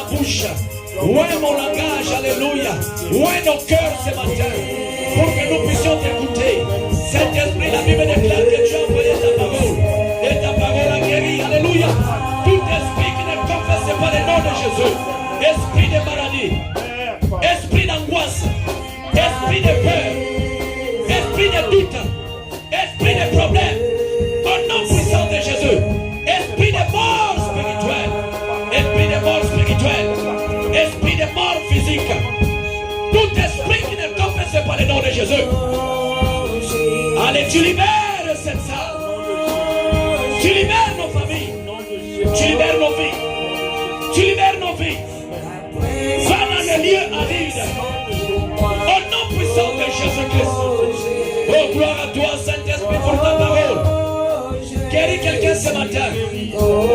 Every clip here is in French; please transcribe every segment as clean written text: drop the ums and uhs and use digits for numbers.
bouche, ouvre mon langage, alléluia. Ouvre nos cœurs ce matin pour que nous puissions t'écouter. Saint-Esprit, la Bible déclare que tu as envoyé ta parole et ta parole a guéri, alléluia. Tout esprit qui ne confesse pas le nom de Jésus, esprit de maladie, esprit d'angoisse, esprit de peur, esprit de doute, esprit de problème, au nom puissant de Jésus, esprit de mort spirituelle, esprit de mort spirituelle, esprit de mort physique, tout esprit qui ne confesse pas le nom de Jésus, allez, tu libères cette salle, tu libères nos familles, tu libères nos vies, tu libères nos vies, va dans les lieux arides, au nom puissant de Jésus-Christ. Oh, gloire à toi, Saint-Esprit, pour ta parole. Guéris quelqu'un ce matin.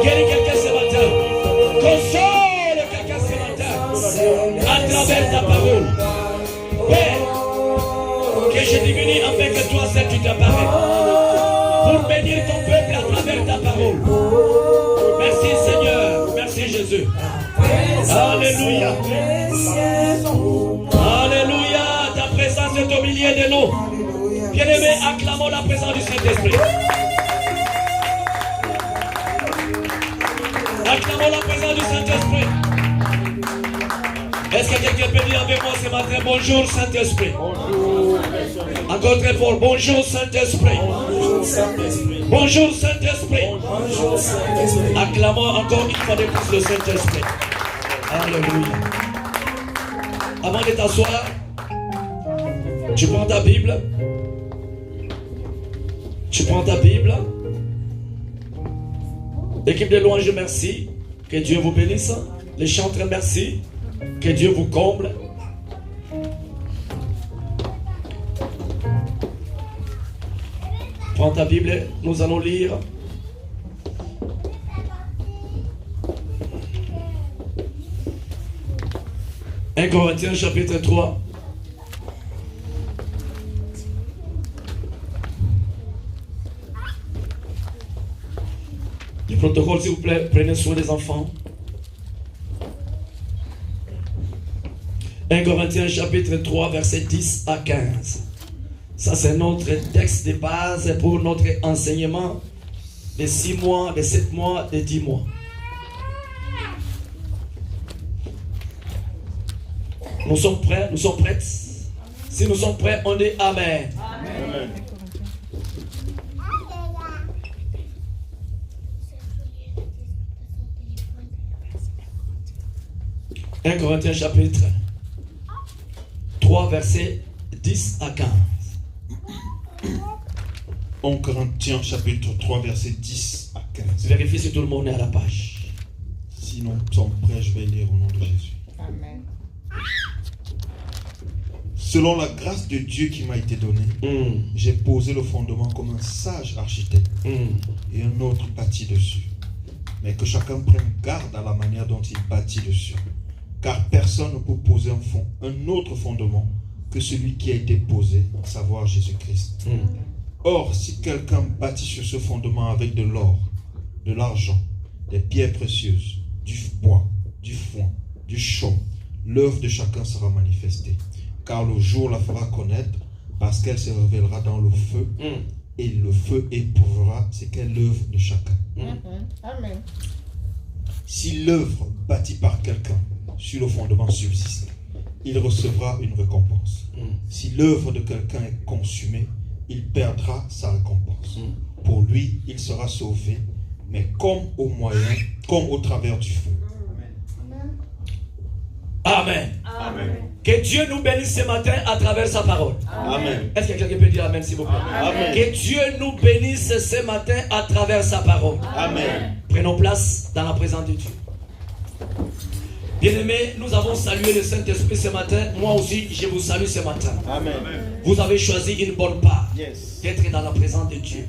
Guéris quelqu'un ce matin. Console quelqu'un ce matin. À travers ta parole. Père, que je diminue afin que toi seul tu t'apparais. Pour bénir ton peuple à travers ta parole. Merci Seigneur. Merci Jésus. Alléluia. Alléluia. Ta présence est au milieu de nous. Bien-aimés, acclamons la présence du Saint-Esprit. Acclamons la présence du Saint-Esprit. Est-ce que quelqu'un peut dire avec moi ce matin, bonjour Saint-Esprit? Encore très fort, bonjour Saint-Esprit. Bonjour Saint-Esprit. Acclamons encore une fois de plus le Saint-Esprit. Alléluia. Avant de t'asseoir, tu prends ta Bible. Tu prends ta Bible. Équipe de louanges, merci. Que Dieu vous bénisse. Les chantres, merci. Que Dieu vous comble. Prends ta Bible, nous allons lire. Un Corinthiens chapitre 3. Le protocole, s'il vous plaît, prenez soin des enfants. 1 Corinthiens chapitre 3, verset 10 à 15. Ça, c'est notre texte de base pour notre enseignement de 6 mois, de 7 mois, de 10 mois. Nous sommes prêts? Nous sommes prêts? Si nous sommes prêts, on dit Amen. Amen. 1 Corinthiens chapitre 3, verset 10 à 15. 1 Corinthiens chapitre 3, verset 10 à 15. Vérifiez si tout le monde est à la page. Si nous sommes prêts, je vais lire au nom de Jésus. Amen. Selon la grâce de Dieu qui m'a été donnée, j'ai posé le fondement comme un sage architecte et un autre bâtit dessus. Mais que chacun prenne garde à la manière dont il bâtit dessus. Car personne ne peut poser un autre fondement que celui qui a été posé, à savoir Jésus-Christ. Or, si quelqu'un bâtit sur ce fondement avec de l'or, de l'argent, des pierres précieuses, du bois, du foin, du chaume, l'œuvre de chacun sera manifestée. Car le jour la fera connaître, parce qu'elle se révélera dans le feu, et le feu éprouvera ce qu'est l'œuvre de chacun. Amen. Si l'œuvre bâtie par quelqu'un sur le fondement subsiste, il recevra une récompense. Si l'œuvre de quelqu'un est consumée, il perdra sa récompense. Pour lui, il sera sauvé, mais comme au travers du feu. Amen. Amen. Que Dieu nous bénisse ce matin à travers sa parole. Amen. Est-ce que quelqu'un peut dire Amen s'il vous plaît? Amen. Que Dieu nous bénisse ce matin à travers sa parole. Amen. Prenons place dans la présence de Dieu. Bien-aimés, nous avons salué le Saint-Esprit ce matin. Moi aussi, je vous salue ce matin. Amen. Vous avez choisi une bonne part Yes. d'être dans la présence de Dieu.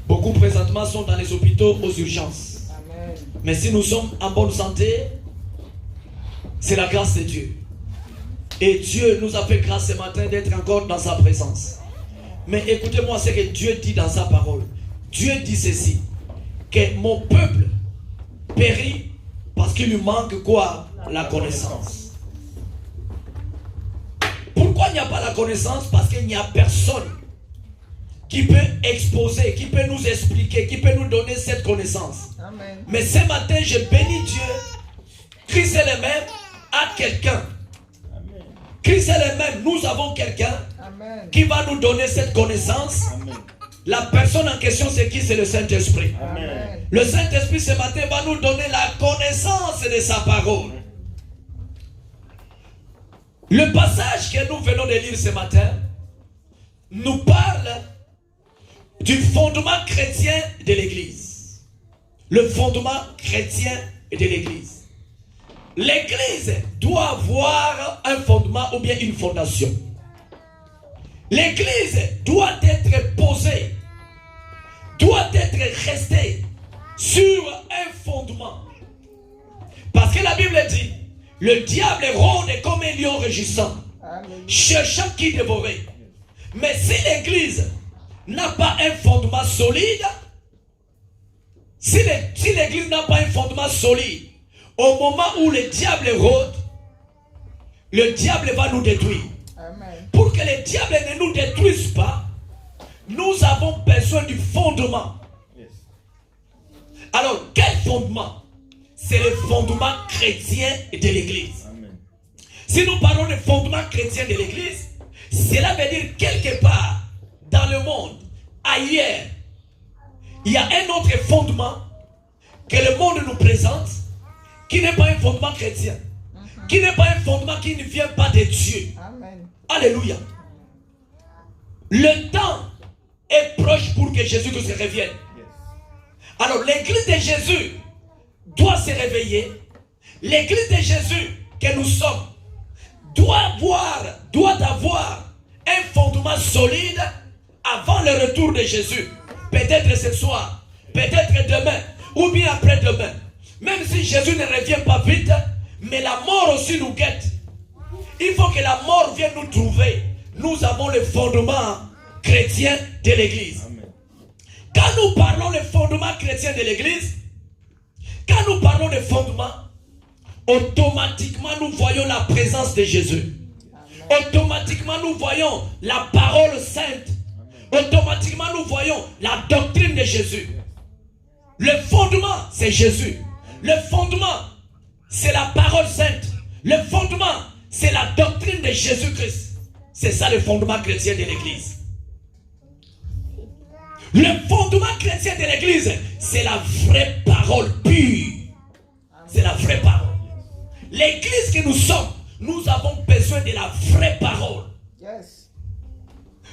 Beaucoup présentement sont dans les hôpitaux aux urgences. Amen. Mais si nous sommes en bonne santé, c'est la grâce de Dieu. Et Dieu nous a fait grâce ce matin d'être encore dans sa présence. Mais écoutez-moi ce que Dieu dit dans sa parole. Dieu dit ceci, que mon peuple périt Parce qu'il lui manque quoi? La connaissance. Pourquoi il n'y a pas la connaissance? Parce qu'il n'y a personne qui peut exposer, qui peut nous expliquer, qui peut nous donner cette connaissance. Amen. Mais ce matin, je bénis Dieu. Christ est le même à quelqu'un. Christ est le même. Nous avons quelqu'un qui va nous donner cette connaissance. Amen. La personne en question, c'est qui? C'est le Saint-Esprit. Amen. Le Saint-Esprit ce matin va nous donner la connaissance de sa parole. Le passage que nous venons de lire ce matin nous parle du fondement chrétien de l'Église. Le fondement chrétien de l'Église. L'Église doit avoir un fondement ou bien une fondation. L'Église doit être posée, doit être restée sur un fondement. Parce que la Bible dit, le diable rôde comme un lion rugissant, cherchant qui dévorer. Mais si l'Église n'a pas un fondement solide, si l'Église n'a pas un fondement solide, au moment où le diable rôde, le diable va nous détruire. Amen. Pour que le diable ne nous détruise pas, nous avons besoin du fondement. Alors, quel fondement? C'est le fondement chrétien de l'Église. Amen. Si nous parlons de fondement chrétien de l'Église, cela veut dire quelque part dans le monde, ailleurs, il y a un autre fondement que le monde nous présente, qui n'est pas un fondement chrétien, qui n'est pas un fondement qui ne vient pas de Dieu. Amen. Alléluia. Le temps est proche pour que Jésus se revienne. Alors l'église de Jésus doit se réveiller. L'église de Jésus que nous sommes doit avoir un fondement solide avant le retour de Jésus. Peut-être ce soir, peut-être demain, ou bien après-demain. Même si Jésus ne revient pas vite, mais la mort aussi nous guette. Il faut que la mort vienne nous trouver. Nous avons le fondement chrétien de l'Église. Quand nous parlons de fondement chrétien de l'Église, quand nous parlons de fondement, automatiquement nous voyons la présence de Jésus. Automatiquement nous voyons la parole sainte. Automatiquement nous voyons la doctrine de Jésus. Le fondement, c'est Jésus. Le fondement, c'est la parole sainte. Le fondement, c'est la doctrine de Jésus-Christ. C'est ça le fondement chrétien de l'Église. Le fondement chrétien de l'Église, c'est la vraie parole pure. C'est la vraie parole. L'Église que nous sommes, nous avons besoin de la vraie parole. Yes.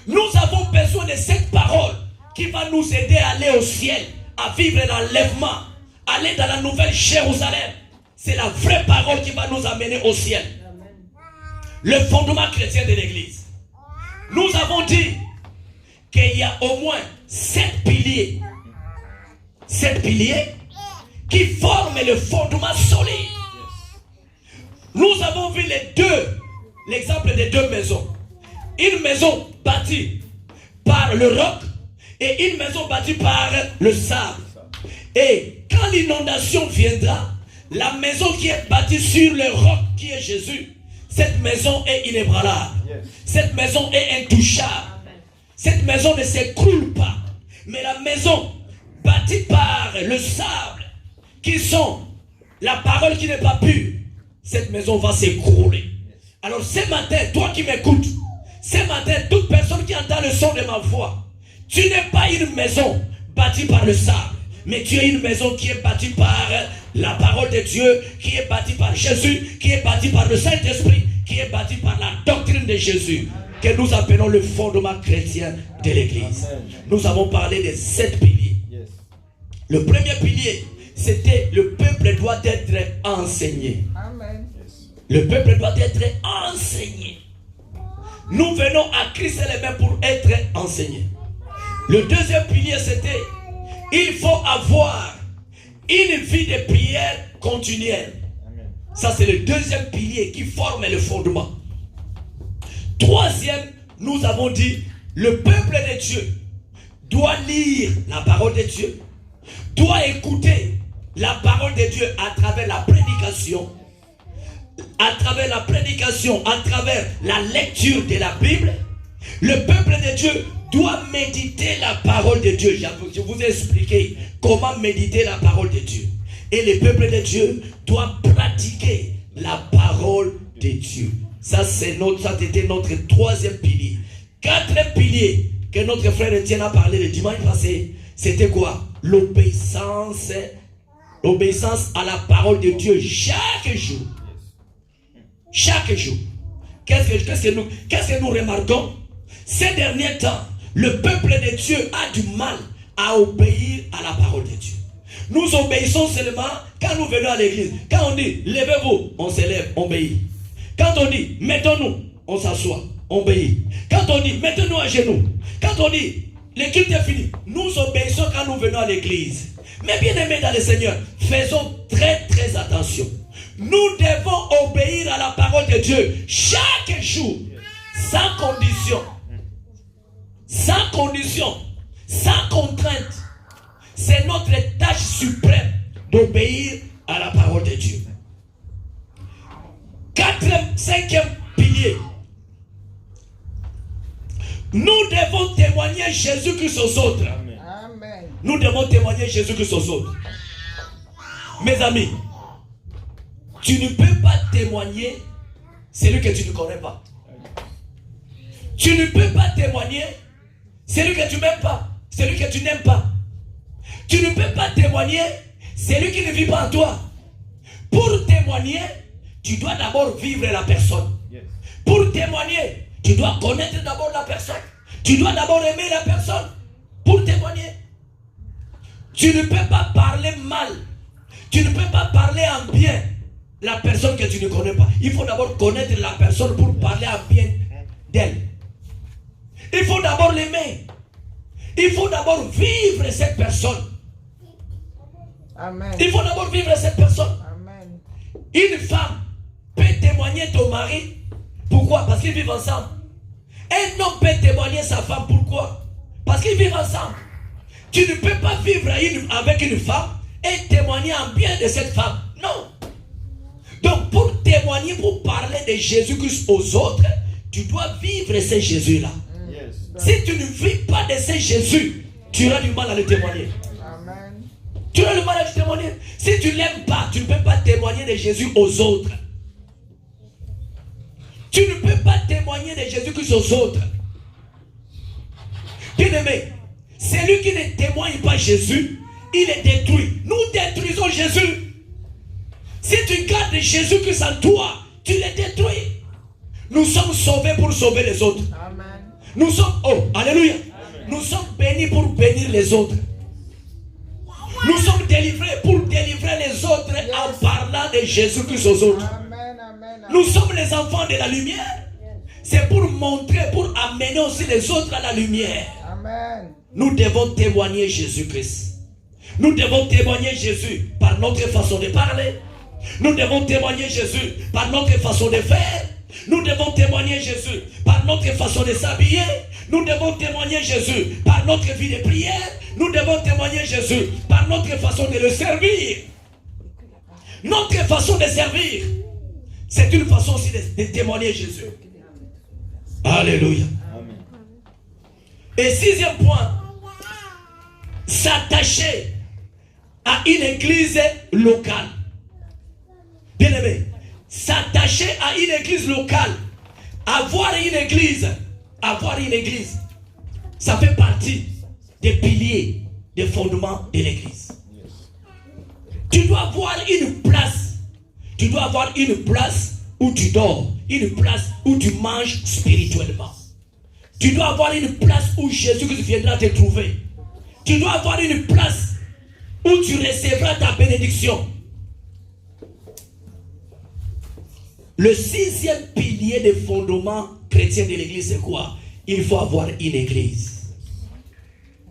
Nous avons besoin de cette parole qui va nous aider à aller au ciel, à vivre l'enlèvement, aller dans la nouvelle Jérusalem. C'est la vraie parole qui va nous amener au ciel. Le fondement chrétien de l'Église. Nous avons dit qu'il y a au moins 7 piliers. 7 piliers qui forment le fondement solide. Nous avons vu l'exemple des 2 maisons. Une maison bâtie par le roc et une maison bâtie par le sable. Et quand l'inondation viendra, la maison qui est bâtie sur le roc qui est Jésus, cette maison est inébranlable. Cette maison est intouchable. Cette maison ne s'écroule pas. Mais la maison bâtie par le sable, qui sont la parole qui n'est pas pure, cette maison va s'écrouler. Alors ce matin, toi qui m'écoutes, ce matin, toute personne qui entend le son de ma voix, tu n'es pas une maison bâtie par le sable, mais tu es une maison qui est bâtie par la parole de Dieu, qui est bâtie par Jésus, qui est bâtie par le Saint-Esprit, qui est bâtie par la doctrine de Jésus, que nous appelons le fondement chrétien de l'Église. Nous avons parlé des 7 piliers. Le premier pilier, c'était le peuple doit être enseigné. Amen. Le peuple doit être enseigné. Nous venons à Christ les mains pour être enseignés. Le deuxième pilier, c'était il faut avoir une vie de prière continuelle. Ça, c'est le deuxième pilier qui forme le fondement. Troisième, nous avons dit le peuple de Dieu doit lire la parole de Dieu, doit écouter la parole de Dieu à travers la prédication, à travers la lecture de la Bible, le peuple de Dieu doit méditer la parole de Dieu. Je vous ai expliqué comment méditer la parole de Dieu. Et le peuple de Dieu doit pratiquer la parole de Dieu. Ça c'était notre troisième pilier. Quatrième pilier que notre frère Etienne a parlé le dimanche passé, c'était quoi? L'obéissance à la parole de Dieu chaque jour. Chaque jour. Qu'est-ce que nous remarquons? Ces derniers temps, le peuple de Dieu a du mal à obéir à la parole de Dieu. Nous obéissons seulement quand nous venons à l'église. Quand on dit levez-vous, on se lève, on obéit. Quand on dit mettons-nous, on s'assoit, on obéit. Quand on dit mettons-nous à genoux, quand on dit le culte est fini, nous obéissons quand nous venons à l'église. Mais bien aimés dans le Seigneur, faisons très très attention. Nous devons obéir à la parole de Dieu chaque jour, sans condition. Sans condition, sans contrainte. C'est notre tâche suprême d'obéir à la parole de Dieu. Cinquième pilier. Nous devons témoigner Jésus-Christ aux autres. Amen. Nous devons témoigner Jésus-Christ aux autres. Mes amis, tu ne peux pas témoigner celui que tu ne connais pas. Tu ne peux pas témoigner celui que tu n'aimes pas, celui que tu n'aimes pas. Tu ne peux pas témoigner celui qui ne vit pas en toi. Pour témoigner, tu dois d'abord vivre la personne. Pour témoigner, tu dois connaître d'abord la personne. Tu dois d'abord aimer la personne pour témoigner. Tu ne peux pas parler mal. Tu ne peux pas parler en bien la personne que tu ne connais pas. Il faut d'abord connaître la personne pour parler en bien d'elle. Il faut d'abord l'aimer. Il faut d'abord vivre cette personne. Amen. Il faut d'abord vivre cette personne. Amen. Une femme peut témoigner ton mari. Pourquoi? Parce qu'ils vivent ensemble. Un homme peut témoigner sa femme. Pourquoi? Parce qu'ils vivent ensemble. Tu ne peux pas vivre avec une femme et témoigner en bien de cette femme. Non. Donc pour témoigner, pour parler de Jésus-Christ aux autres, tu dois vivre ce Jésus-là. Si tu ne vis pas de ce Jésus, tu auras du mal à le témoigner. Amen. Tu auras du mal à le témoigner. Si tu ne l'aimes pas, tu ne peux pas témoigner de Jésus aux autres. Tu ne peux pas témoigner de Jésus-Christ aux autres. Bien-aimé, celui qui ne témoigne pas Jésus, il est détruit. Nous détruisons Jésus. Si tu gardes Jésus-Christ en toi, tu le détruis. Nous sommes sauvés pour sauver les autres. Amen. Nous sommes, alléluia. Amen. Nous sommes bénis pour bénir les autres. Nous sommes délivrés pour délivrer les autres en parlant de Jésus-Christ aux autres. Amen, amen, amen. Nous sommes les enfants de la lumière. C'est pour montrer, pour amener aussi les autres à la lumière. Amen. Nous devons témoigner Jésus-Christ. Nous devons témoigner Jésus par notre façon de parler. Nous devons témoigner Jésus par notre façon de faire. Nous devons témoigner Jésus par notre façon de s'habiller. Nous devons témoigner Jésus par notre vie de prière. Nous devons témoigner Jésus par notre façon de le servir. Notre façon de servir, c'est une façon aussi de témoigner Jésus. Alléluia. Amen. Et sixième point, s'attacher à une église locale. Bien aimé, s'attacher à une église locale, avoir une église, ça fait partie des piliers, des fondements de l'église. Tu dois avoir une place. Tu dois avoir une place où tu dors, une place où tu manges spirituellement. Tu dois avoir une place où Jésus-Christ viendra te trouver. Tu dois avoir une place où tu recevras ta bénédiction. Le sixième pilier des fondements chrétiens de l'église, c'est quoi? Il faut avoir une église.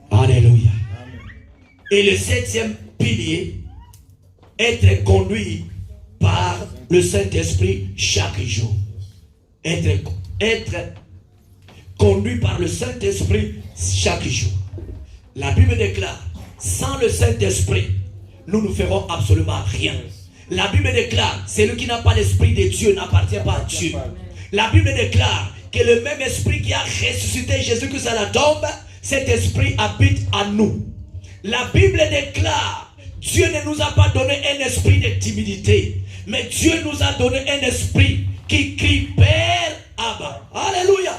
Alléluia. Amen. Et le septième pilier, être conduit par le Saint-Esprit chaque jour. Être conduit par le Saint-Esprit chaque jour. La Bible déclare, sans le Saint-Esprit, nous ne ferons absolument rien. La Bible déclare, celui qui n'a pas l'esprit de Dieu n'appartient pas à Dieu. La Bible déclare que le même esprit qui a ressuscité Jésus-Christ à la tombe, cet esprit habite en nous. La Bible déclare, Dieu ne nous a pas donné un esprit de timidité, mais Dieu nous a donné un esprit qui crie Père, Abba. Alléluia.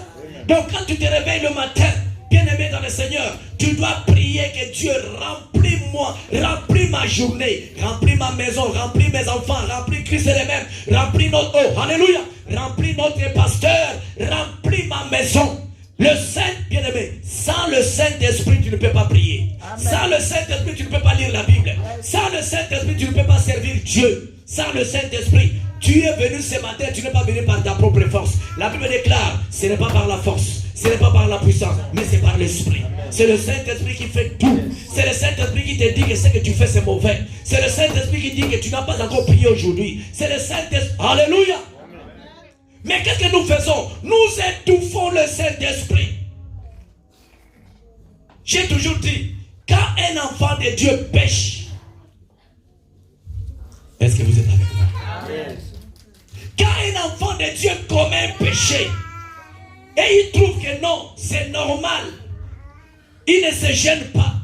Donc quand tu te réveilles le matin, bien-aimé dans le Seigneur, tu dois prier que Dieu remplis-moi, remplis ma journée, remplis ma maison, remplis mes enfants, remplis Christ et les mêmes, remplis notre eau, alléluia, remplis notre pasteur, remplis ma maison. Le Saint, bien-aimé, sans le Saint-Esprit, tu ne peux pas prier. Amen. Sans le Saint-Esprit, tu ne peux pas lire la Bible. Sans le Saint-Esprit, tu ne peux pas servir Dieu. Sans le Saint-Esprit, tu es venu ce matin, tu n'es pas venu par ta propre force. La Bible déclare, ce n'est pas par la force, ce n'est pas par la puissance, mais c'est par l'Esprit. C'est le Saint-Esprit qui fait tout. C'est le Saint-Esprit qui te dit que ce que tu fais, c'est mauvais. C'est le Saint-Esprit qui dit que tu n'as pas encore prié aujourd'hui. C'est le Saint-Esprit. Alléluia. Mais qu'est-ce que nous faisons? Nous étouffons le Saint-Esprit. J'ai toujours dit, quand un enfant de Dieu pêche, est-ce que vous êtes avec moi? Amen. Quand un enfant de Dieu commet un péché, et il trouve que non, c'est normal, il ne se gêne pas,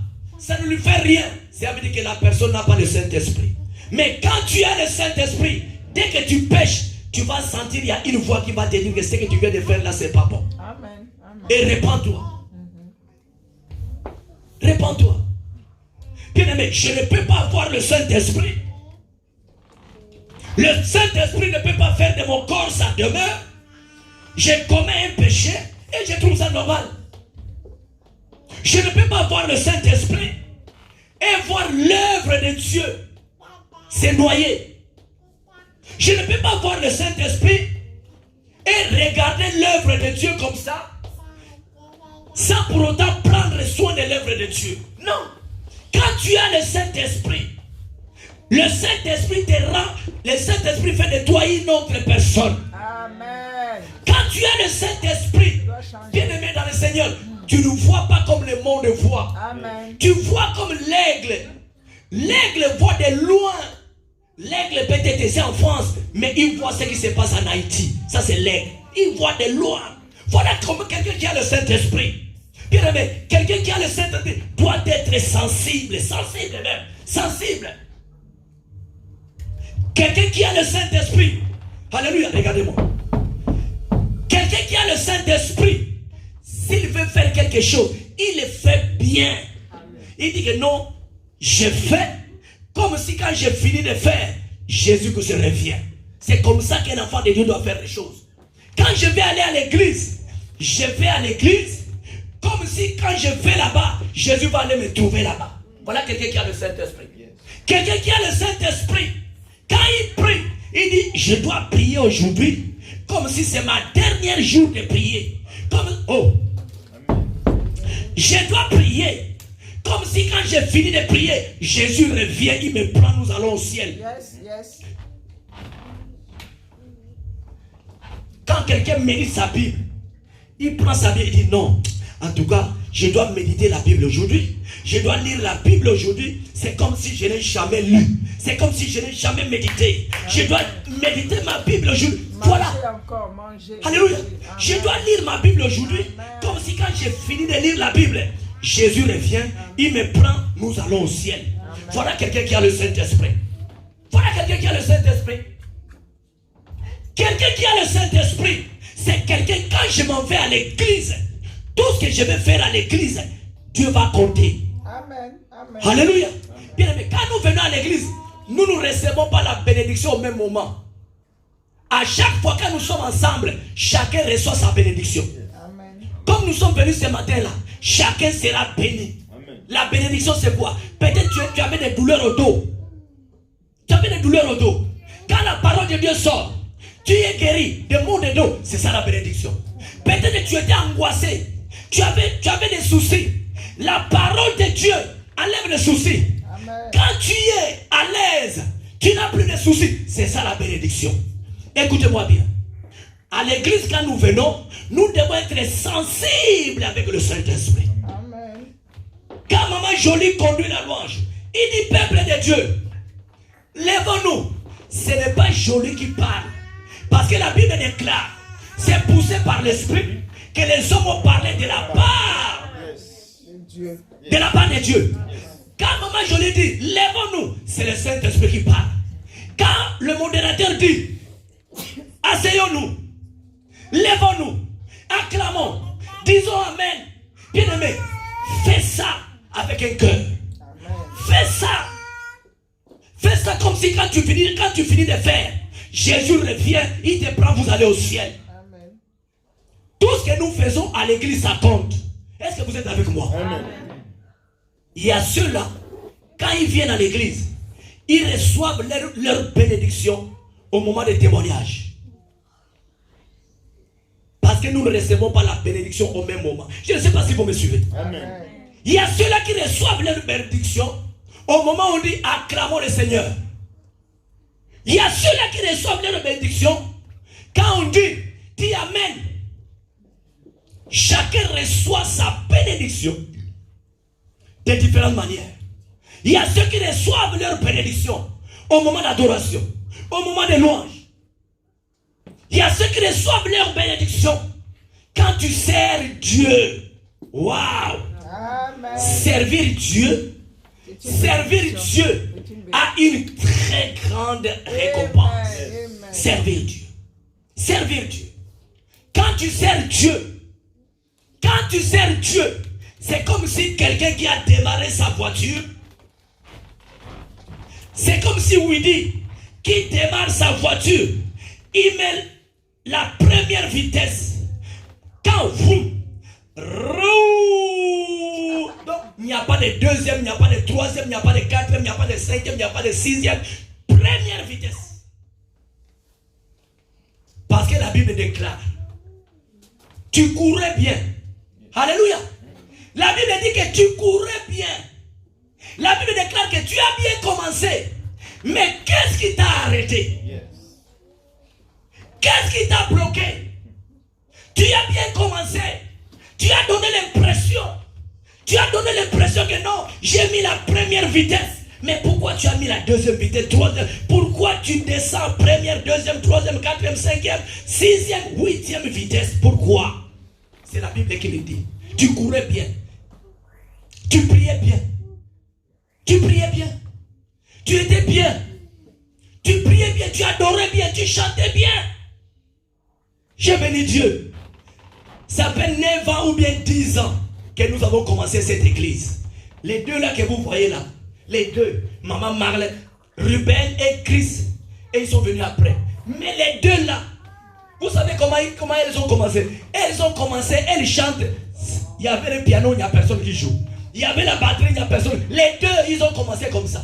ça ne lui fait rien, ça veut dire que la personne n'a pas le Saint-Esprit. Mais quand tu as le Saint-Esprit, dès que tu pêches, tu vas sentir, il y a une voix qui va te dire que ce que tu viens de faire là, c'est pas bon. Amen. Amen. Et répands-toi. Répands-toi. Bien-aimé, je ne peux pas avoir le Saint-Esprit. Le Saint-Esprit ne peut pas faire de mon corps sa demeure. Je commets un péché et je trouve ça normal. Je ne peux pas avoir le Saint-Esprit et voir l'œuvre de Dieu se noyer. Je ne peux pas voir le Saint-Esprit et regarder l'œuvre de Dieu comme ça, sans pour autant prendre soin de l'œuvre de Dieu. Non. Quand tu as le Saint-Esprit, le Saint-Esprit te rend, le Saint-Esprit fait de toi une autre personne. Amen. Quand tu as le Saint-Esprit, bien-aimé dans le Seigneur, tu ne vois pas comme le monde voit. Amen. Tu vois comme l'aigle. L'aigle voit de loin. L'aigle peut-être est en France, mais il voit ce qui se passe en Haïti. Ça c'est l'aigle. Il voit de loin. Voilà comme quelqu'un qui a le Saint-Esprit. Bien aimé, quelqu'un qui a le Saint-Esprit doit être sensible, sensible même, sensible. Quelqu'un qui a le Saint-Esprit, alléluia, regardez-moi. Quelqu'un qui a le Saint-Esprit, s'il veut faire quelque chose, il le fait bien. Il dit que non, je fais comme si quand j'ai fini de faire, Jésus que je reviens. C'est comme ça qu'un enfant de Dieu doit faire les choses. Quand je vais aller à l'église, je vais à l'église comme si quand je vais là-bas, Jésus va aller me trouver là-bas. Voilà quelqu'un qui a le Saint-Esprit. Quelqu'un qui a le Saint-Esprit, quand il prie, il dit, je dois prier aujourd'hui comme si c'est ma dernière jour de prier. Je dois prier comme si quand j'ai fini de prier, Jésus revient, il me prend, nous allons au ciel. Yes, yes. Quand quelqu'un médite sa Bible, il prend sa Bible et dit non, en tout cas, je dois méditer la Bible aujourd'hui. Je dois lire la Bible aujourd'hui. C'est comme si je n'ai jamais lu. C'est comme si je n'ai jamais médité. Je dois méditer ma Bible aujourd'hui. Voilà. Alléluia. Je dois lire ma Bible aujourd'hui. Comme si quand j'ai fini de lire la Bible, Jésus revient, il me prend, nous allons au ciel. Amen. Voilà quelqu'un qui a le Saint-Esprit. Voilà quelqu'un qui a le Saint-Esprit. Quelqu'un qui a le Saint-Esprit, c'est quelqu'un, quand je m'en vais à l'église, tout ce que je vais faire à l'église, Dieu va compter. Amen. Amen. Alléluia. Bien aimé, quand nous venons à l'église, nous ne recevons pas la bénédiction au même moment. À chaque fois que nous sommes ensemble, chacun reçoit sa bénédiction. Amen. Comme nous sommes venus ce matin-là, chacun sera béni. Amen. La bénédiction c'est quoi? Peut-être tu avais des douleurs au dos. Tu avais des douleurs au dos. Quand la parole de Dieu sort, tu es guéri de maux de dos. C'est ça la bénédiction. Peut-être que tu étais angoissé. Tu avais des soucis. La parole de Dieu enlève les soucis. Amen. Quand tu es à l'aise, tu n'as plus de soucis. C'est ça la bénédiction. Écoutez-moi bien. À l'église, quand nous venons, nous devons être sensibles avec le Saint-Esprit. Amen. Quand Maman Jolie conduit la louange, Il dit, peuple de Dieu, lèvons-nous. Ce n'est pas joli qui parle. Parce que la Bible déclare, c'est poussé par l'Esprit que les hommes ont parlé de la part de la part de Dieu. Quand Maman Jolie dit, lèvons-nous, c'est le Saint-Esprit qui parle. Quand le modérateur dit, asseyons-nous, lèvons-nous, acclamons, disons Amen. Bien-aimé, fais ça avec un cœur. Fais ça. Fais ça comme si quand tu finis de faire, Jésus revient, il te prend, vous allez au ciel. Amen. Tout ce que nous faisons à l'église, ça compte. Est-ce que vous êtes avec moi? Amen. Il y a ceux-là, quand ils viennent à l'église, ils reçoivent leur bénédiction au moment des témoignages. Parce que nous ne recevons pas la bénédiction au même moment. Je ne sais pas si vous me suivez. Amen. Il y a ceux-là qui reçoivent leur bénédiction au moment où on dit acclamons le Seigneur. Il y a ceux-là qui reçoivent leur bénédiction quand on dit Amen. Chacun reçoit sa bénédiction de différentes manières. Il y a ceux qui reçoivent leur bénédiction au moment d'adoration, au moment de louange. Il y a ceux qui reçoivent leur bénédiction quand tu sers Dieu. Waouh! Servir Dieu a une très grande récompense. Servir Dieu. Servir Dieu. Quand tu sers Dieu, c'est comme si quelqu'un qui a démarré sa voiture, c'est comme si Widi qui démarre sa voiture, il met la première vitesse. Quand vous donc, il n'y a pas de deuxième, il n'y a pas de troisième, il n'y a pas de quatrième, il n'y a pas de cinquième, il n'y a pas de sixième. Première vitesse. Parce que la Bible déclare, tu courais bien. Alléluia. La Bible dit que tu courais bien. La Bible déclare que tu as bien commencé. Mais qu'est-ce qui t'a arrêté? Qu'est-ce qui t'a bloqué? Tu as bien commencé. Tu as donné l'impression que non, j'ai mis la première vitesse. Mais pourquoi tu as mis la deuxième vitesse, troisième? Pourquoi tu descends première, deuxième, troisième, quatrième, cinquième, sixième, huitième vitesse? Pourquoi? C'est la Bible qui le dit. Tu courais bien. Tu priais bien. Tu priais bien. Tu étais bien. Tu priais bien. Tu adorais bien. Tu chantais bien. J'ai béni Dieu. Ça fait 9 ans ou bien 10 ans que nous avons commencé cette église. Les deux là que vous voyez là, les deux, Maman Marlène, Ruben et Chris, et ils sont venus après. Mais les deux là, vous savez comment elles ont commencé? Elles ont commencé, elles chantent. Il y avait le piano, il n'y a personne qui joue. Il y avait la batterie, il n'y a personne. Les deux, ils ont commencé comme ça.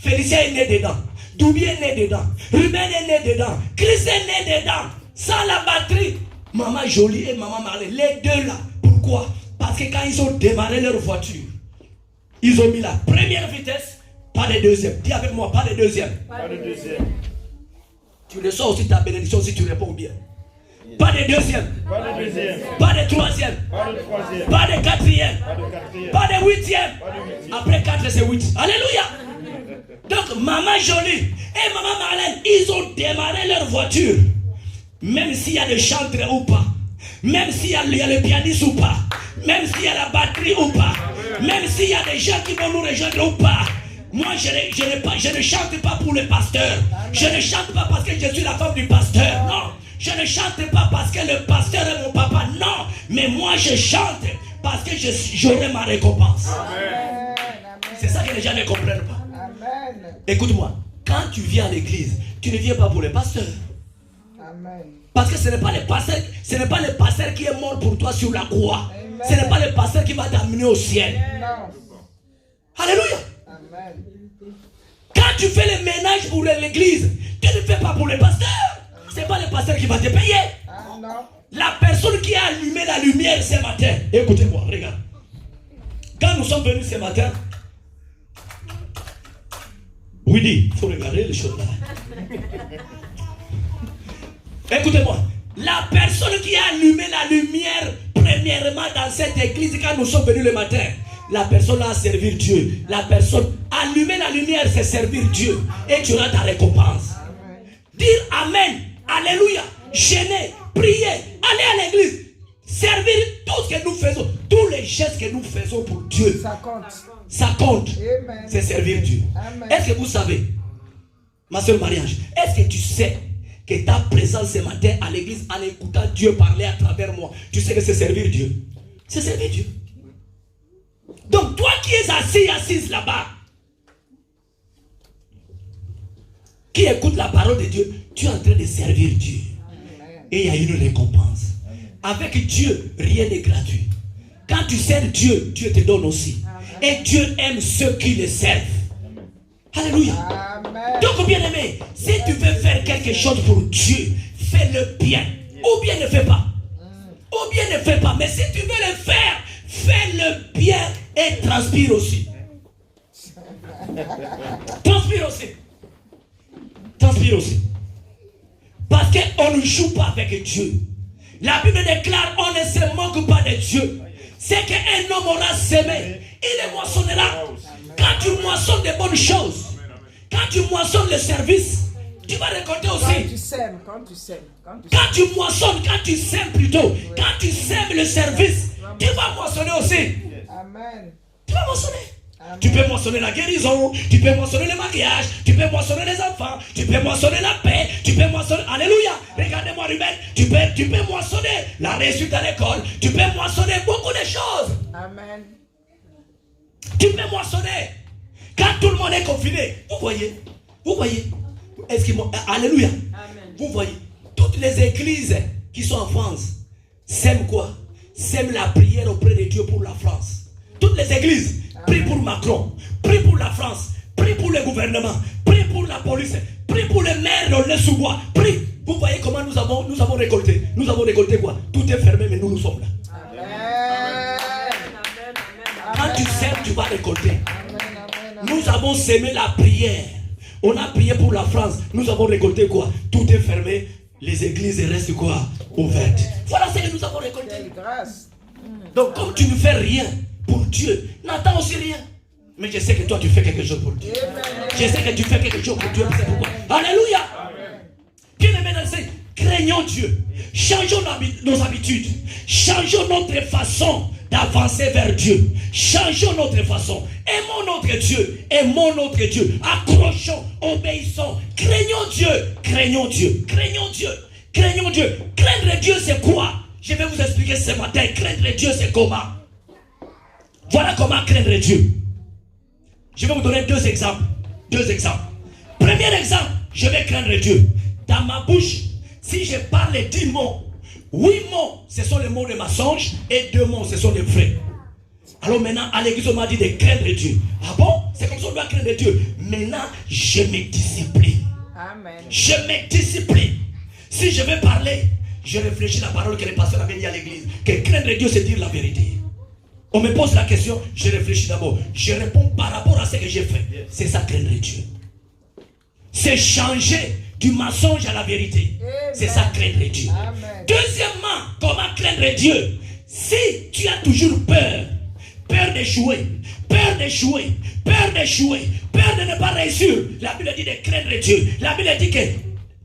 Félicien est né dedans. Doubi est né dedans. Ruben est né dedans. Chris est né dedans. Sans la batterie. Maman Jolie et Maman Marlène, les deux là. Pourquoi? Parce que quand ils ont démarré leur voiture, ils ont mis la première vitesse, pas de deuxième. Dis avec moi, pas de deuxième. Pas de deuxième. Tu reçois aussi ta bénédiction si tu réponds bien. Pas de deuxième. Pas de deuxième. Pas de troisième. Pas de troisième. Pas de quatrième. Pas de huitième. Après 4, c'est 8. Alléluia. Donc, Maman Jolie et Maman Marlène, ils ont démarré leur voiture. Même s'il y a des chantres ou pas. Même s'il y a le pianiste ou pas. Même s'il y a la batterie ou pas. Même s'il y a des gens qui vont nous rejoindre ou pas. Moi, je ne chante pas pour le pasteur. Je ne chante pas parce que je suis la femme du pasteur. Non. Je ne chante pas parce que le pasteur est mon papa. Non. Mais moi, je chante parce que j'aurai ma récompense. Amen. C'est ça que les gens ne comprennent pas. Amen. Écoute-moi. Quand tu viens à l'église, tu ne viens pas pour le pasteur. Amen. Parce que ce n'est pas le pasteur qui est mort pour toi sur la croix. Amen. Ce n'est pas le pasteur qui va t'amener au ciel. Non. Alléluia. Amen. Quand tu fais le ménage pour l'église, tu ne fais pas pour le pasteur. Ce n'est pas le pasteur qui va te payer. Ah, non. La personne qui a allumé la lumière ce matin, écoutez-moi, regarde. Quand nous sommes venus ce matin, oui, il faut regarder les choses là. Écoutez-moi, la personne qui a allumé la lumière premièrement dans cette église quand nous sommes venus le matin, la personne a servi Dieu. La personne Allumer la lumière, c'est servir Dieu. Et tu auras ta récompense. Dire Amen, Alléluia, gêner, prier, aller à l'église, servir tout ce que nous faisons, tous les gestes que nous faisons pour Dieu. Ça compte. Ça compte. Amen. C'est servir Dieu. Amen. Est-ce que vous savez, ma soeur Marie-Ange, est-ce que tu sais que ta présence ce matin à l'église en écoutant Dieu parler à travers moi, tu sais que c'est servir Dieu? C'est servir Dieu. Donc toi qui es assise là-bas, qui écoute la parole de Dieu, tu es en train de servir Dieu. Et il y a une récompense. Avec Dieu, rien n'est gratuit. Quand tu sers Dieu, Dieu te donne aussi. Et Dieu aime ceux qui le servent. Alléluia. Amen. Donc bien aimé, si tu veux faire quelque chose pour Dieu, fais-le bien. Ou bien ne fais pas. Ou bien ne fais pas. Mais si tu veux le faire, fais-le bien et transpire aussi. Transpire aussi. Transpire aussi. Parce qu'on ne joue pas avec Dieu. La Bible déclare, on ne se moque pas de Dieu. C'est qu'un homme aura semé, il les moissonnera. Quand tu moissonnes des bonnes choses, quand tu moissonnes le service, tu vas récolter aussi. Quand tu sèmes, quand tu sèmes. Quand tu moissonnes, quand tu sèmes plutôt, quand tu sèmes le service, tu vas moissonner aussi. Amen. Tu vas moissonner. Tu peux moissonner la guérison, tu peux moissonner le mariage, tu peux moissonner les enfants, tu peux moissonner la paix, tu peux moissonner, alléluia, regardez-moi Ruben, tu peux moissonner la réussite à l'école, tu peux moissonner beaucoup de choses. Amen. Tu peux moissonner. Quand tout le monde est confiné, vous voyez, est-ce qu'ils alléluia. Amen. Vous voyez, toutes les églises qui sont en France sèment quoi? Sèment la prière auprès de Dieu pour la France. Toutes les églises prient pour Macron, prient pour la France, prient pour le gouvernement, prient pour la police, prient pour les maires dans les sous-bois, prient. Vous voyez comment nous avons récolté. Nous avons récolté quoi? Tout est fermé, mais nous sommes là. Amen. Quand tu sèmes, tu vas récolter. Nous avons sémé la prière. On a prié pour la France. Nous avons récolté quoi? Tout est fermé. Les églises restent quoi? Ouvertes. Voilà ce que nous avons récolté. Grâce. Donc comme tu ne fais rien pour Dieu, n'attends aussi rien. Mais je sais que toi tu fais quelque chose pour Dieu. Je sais que tu fais quelque chose pour Dieu. C'est pourquoi. Alléluia. Bien aimé dans le Seigneur, craignons Dieu. Changeons nos habitudes. Changeons notre façon d'avancer vers Dieu. Changeons notre façon. Aimons notre Dieu. Aimons notre Dieu. Accrochons, obéissons. Craignons Dieu. Craignons Dieu. Craignons Dieu. Craignons Dieu. Craindre Dieu, c'est quoi? Je vais vous expliquer ce matin. Craindre Dieu, c'est comment? Voilà comment craindre Dieu. Je vais vous donner deux exemples. Premier exemple, je vais craindre Dieu. Dans ma bouche, si je parle 10 mots, 8 mots, ce sont les mots de mensonge et 2 mots, ce sont les vrais. Alors maintenant, à l'église, on m'a dit de craindre Dieu. Ah bon? C'est comme ça qu'on doit craindre Dieu. Maintenant, je me discipline. Amen. Je me discipline. Si je vais parler, je réfléchis à la parole que le pasteur avait dit à l'église. Que craindre Dieu, c'est dire la vérité. On me pose la question, je réfléchis d'abord. Je réponds par rapport à ce que j'ai fait. C'est ça, craindre Dieu. C'est changer du mensonge à la vérité. C'est ça, craindre Dieu. Amen. Deuxièmement, comment craindre Dieu? Si tu as toujours peur d'échouer, peur de ne pas réussir, la Bible dit de craindre Dieu. La Bible dit que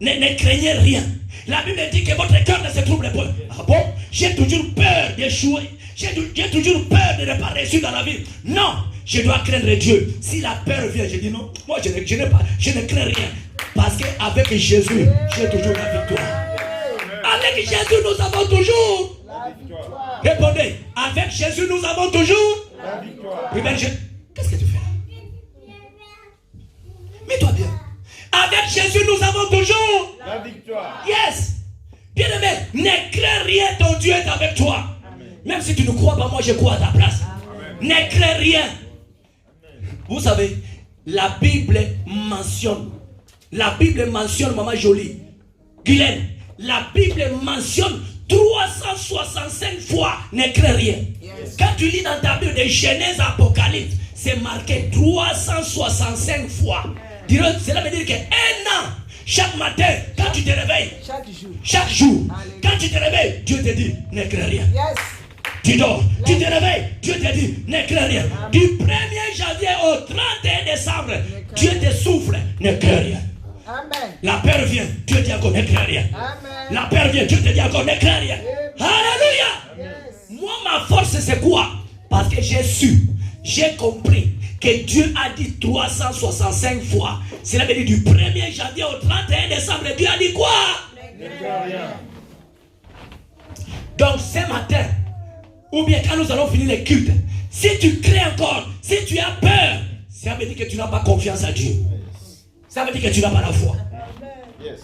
ne craignez rien. La Bible dit que votre cœur ne se trouble point. Ah bon? J'ai toujours peur d'échouer. J'ai toujours peur de ne pas réussir dans la vie. Non, je dois craindre Dieu. Si la peur vient, je dis non. Moi, je ne crains rien. Parce qu'avec Jésus, j'ai toujours la victoire. Avec Jésus, nous avons toujours La victoire. Répondez. Avec Jésus, nous avons toujours La victoire. Qu'est-ce que tu fais là? Mets-toi bien. Avec Jésus, nous avons toujours La victoire. Yes. Bien aimé, ne crains rien, ton Dieu est avec toi. Même si tu ne crois pas, moi je crois à ta place. Ne crains rien. Vous savez, la Bible mentionne, maman Jolie, Guylaine, la Bible mentionne 365 fois, ne crains rien. Yes. Quand tu lis dans ta Bible de Genèse à Apocalypse, c'est marqué 365 fois. Cela veut dire qu'un an, chaque matin, quand tu te réveilles, Chaque jour. chaque jour, Alléluia. quand tu te réveilles, Dieu te dit, ne crains rien. Yes. Tu dors, tu te réveilles, Dieu te dit, ne crains rien. Du 1er janvier au 31 décembre, Dieu te souffle, ne crains rien. Amen. La peur vient, Dieu dit encore, ne crains rien. Amen. La peur vient, Dieu te dit encore, ne crains rien. Alléluia. Yes. Moi, ma force, c'est quoi? Parce que j'ai su, j'ai compris que Dieu a dit 365 fois. Cela veut dire du 1er janvier au 31 décembre, Dieu a dit quoi? Ne crains rien. Donc ce matin, ou bien quand nous allons finir les cultes, si tu crains encore, si tu as peur, ça veut dire que tu n'as pas confiance à Dieu. Ça veut dire que tu n'as pas la foi. Yes.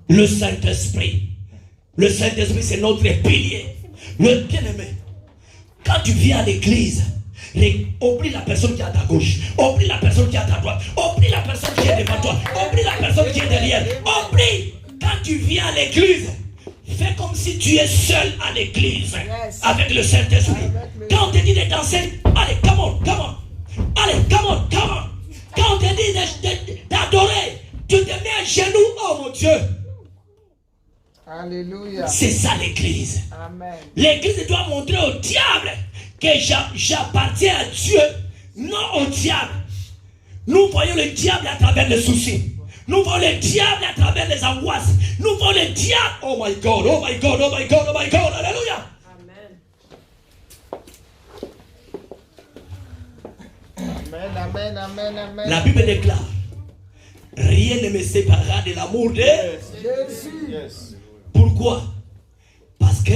Le Saint-Esprit. Le Saint-Esprit, c'est notre pilier. Le bien-aimé. Quand tu viens à l'église, oublie la personne qui est à ta gauche, oublie la personne qui est à ta droite, oublie la personne qui est devant toi, oublie la personne qui est derrière. Oublie. Quand tu viens à l'église, fais comme si tu es seul à l'église avec le Saint-Esprit. Quand on te dit de danser, allez, come on, come on. Allez, come on, come on. Quand on te dit d'adorer, tu te mets à genoux, oh mon Dieu. Alléluia. C'est ça l'église. Amen. L'église doit montrer au diable que j'appartiens à Dieu, non au diable. Nous voyons le diable à travers les soucis. Nous voyons le diable à travers les angoisses. Nous voyons le diable. Oh my God, oh my God, oh my God, oh my God. Alléluia. Amen, amen, amen, amen. La Bible déclare, rien ne me séparera de l'amour de Jésus. Yes. Pourquoi? Parce que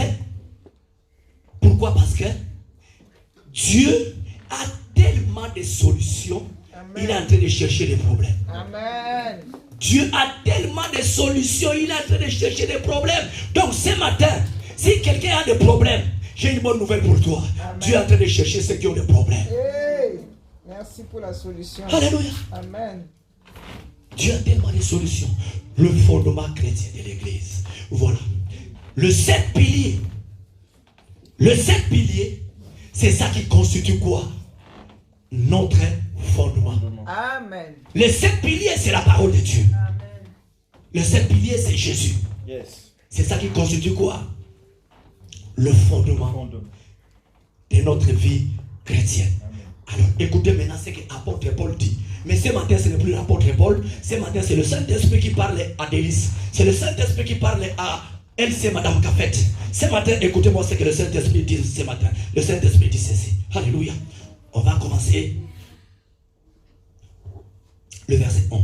Dieu a tellement de solutions. Amen. Il est en train de chercher des problèmes. Amen. Dieu a tellement de solutions. Il est en train de chercher des problèmes. Donc ce matin, si quelqu'un a des problèmes, j'ai une bonne nouvelle pour toi. Amen. Dieu est en train de chercher ceux qui ont des problèmes. Hey. Merci pour la solution. Alléluia. Amen. Dieu a tellement de solutions. Le fondement chrétien de l'église. Voilà. Le 7 piliers. Le 7 piliers, c'est ça qui constitue quoi? Notre fondement. Amen. Les 7 piliers, c'est la parole de Dieu. Le 7 piliers, c'est Jésus. Yes. C'est ça qui constitue quoi? Le fondement de notre vie chrétienne. Alors, écoutez maintenant ce que l'apôtre Paul dit. Mais ce matin, ce n'est plus l'apôtre Paul. Ce matin, c'est le Saint-Esprit qui parle à Délice. C'est le Saint-Esprit qui parle à elle, c'est Madame Cafette. Ce matin, écoutez-moi ce que le Saint-Esprit dit ce matin. Le Saint-Esprit dit ceci. Alléluia. On va commencer le verset 11.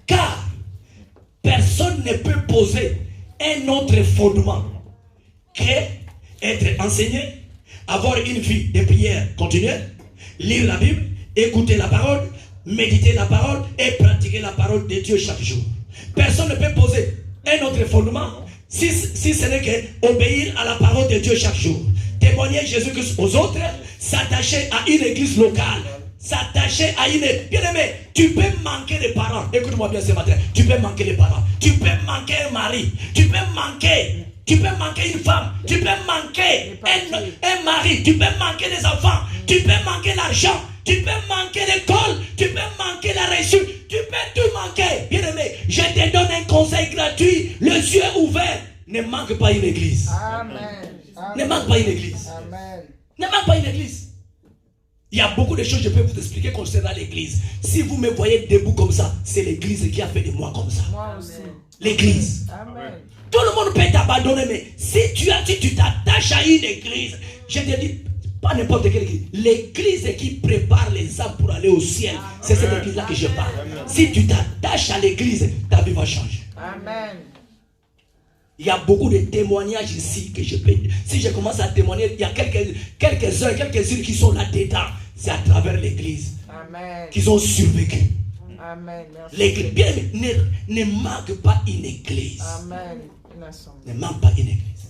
Car personne ne peut poser un autre fondement qu'être enseigné, avoir une vie de prière continuelle, lire la Bible, écouter la parole, méditer la parole et pratiquer la parole de Dieu chaque jour. Personne ne peut poser un autre fondement si ce n'est qu'obéir à la parole de Dieu chaque jour. Témoigner Jésus-Christ aux autres, s'attacher à une église locale, s'attacher à une... Bien-aimé, tu peux manquer de parents. Écoute-moi bien ce matin. Tu peux manquer de parents. Tu peux manquer un mari. Tu peux manquer une femme. Tu peux manquer un mari. Tu peux manquer des enfants. Tu peux manquer l'argent. Tu peux manquer l'école. Tu peux manquer la réussite. Tu peux tout manquer. Bien-aimé, je te donne un conseil gratuit. Les yeux ouverts. Ne manque pas une église. Amen. Ne manque pas une église. Amen. Ne manque pas une église. Il y a beaucoup de choses que je peux vous expliquer concernant l'église. Si vous me voyez debout comme ça, c'est l'église qui a fait de moi comme ça. Moi aussi. L'église. Amen. Tout le monde peut t'abandonner, mais si tu t'attaches à une église, je te dis, pas n'importe quelle église, l'église qui prépare les âmes pour aller au ciel, c'est cette église-là que je parle. Si tu t'attaches à l'église, ta vie va changer. Amen. Il y a beaucoup de témoignages ici que je peux. Si je commence à témoigner, il y a quelques-unes qui sont là-dedans. C'est à travers l'église Amen. qu'ils ont survécu. Amen. Merci. L'église, bien, ne manque pas une église. Amen. Une assemblée. Ne manque pas une église.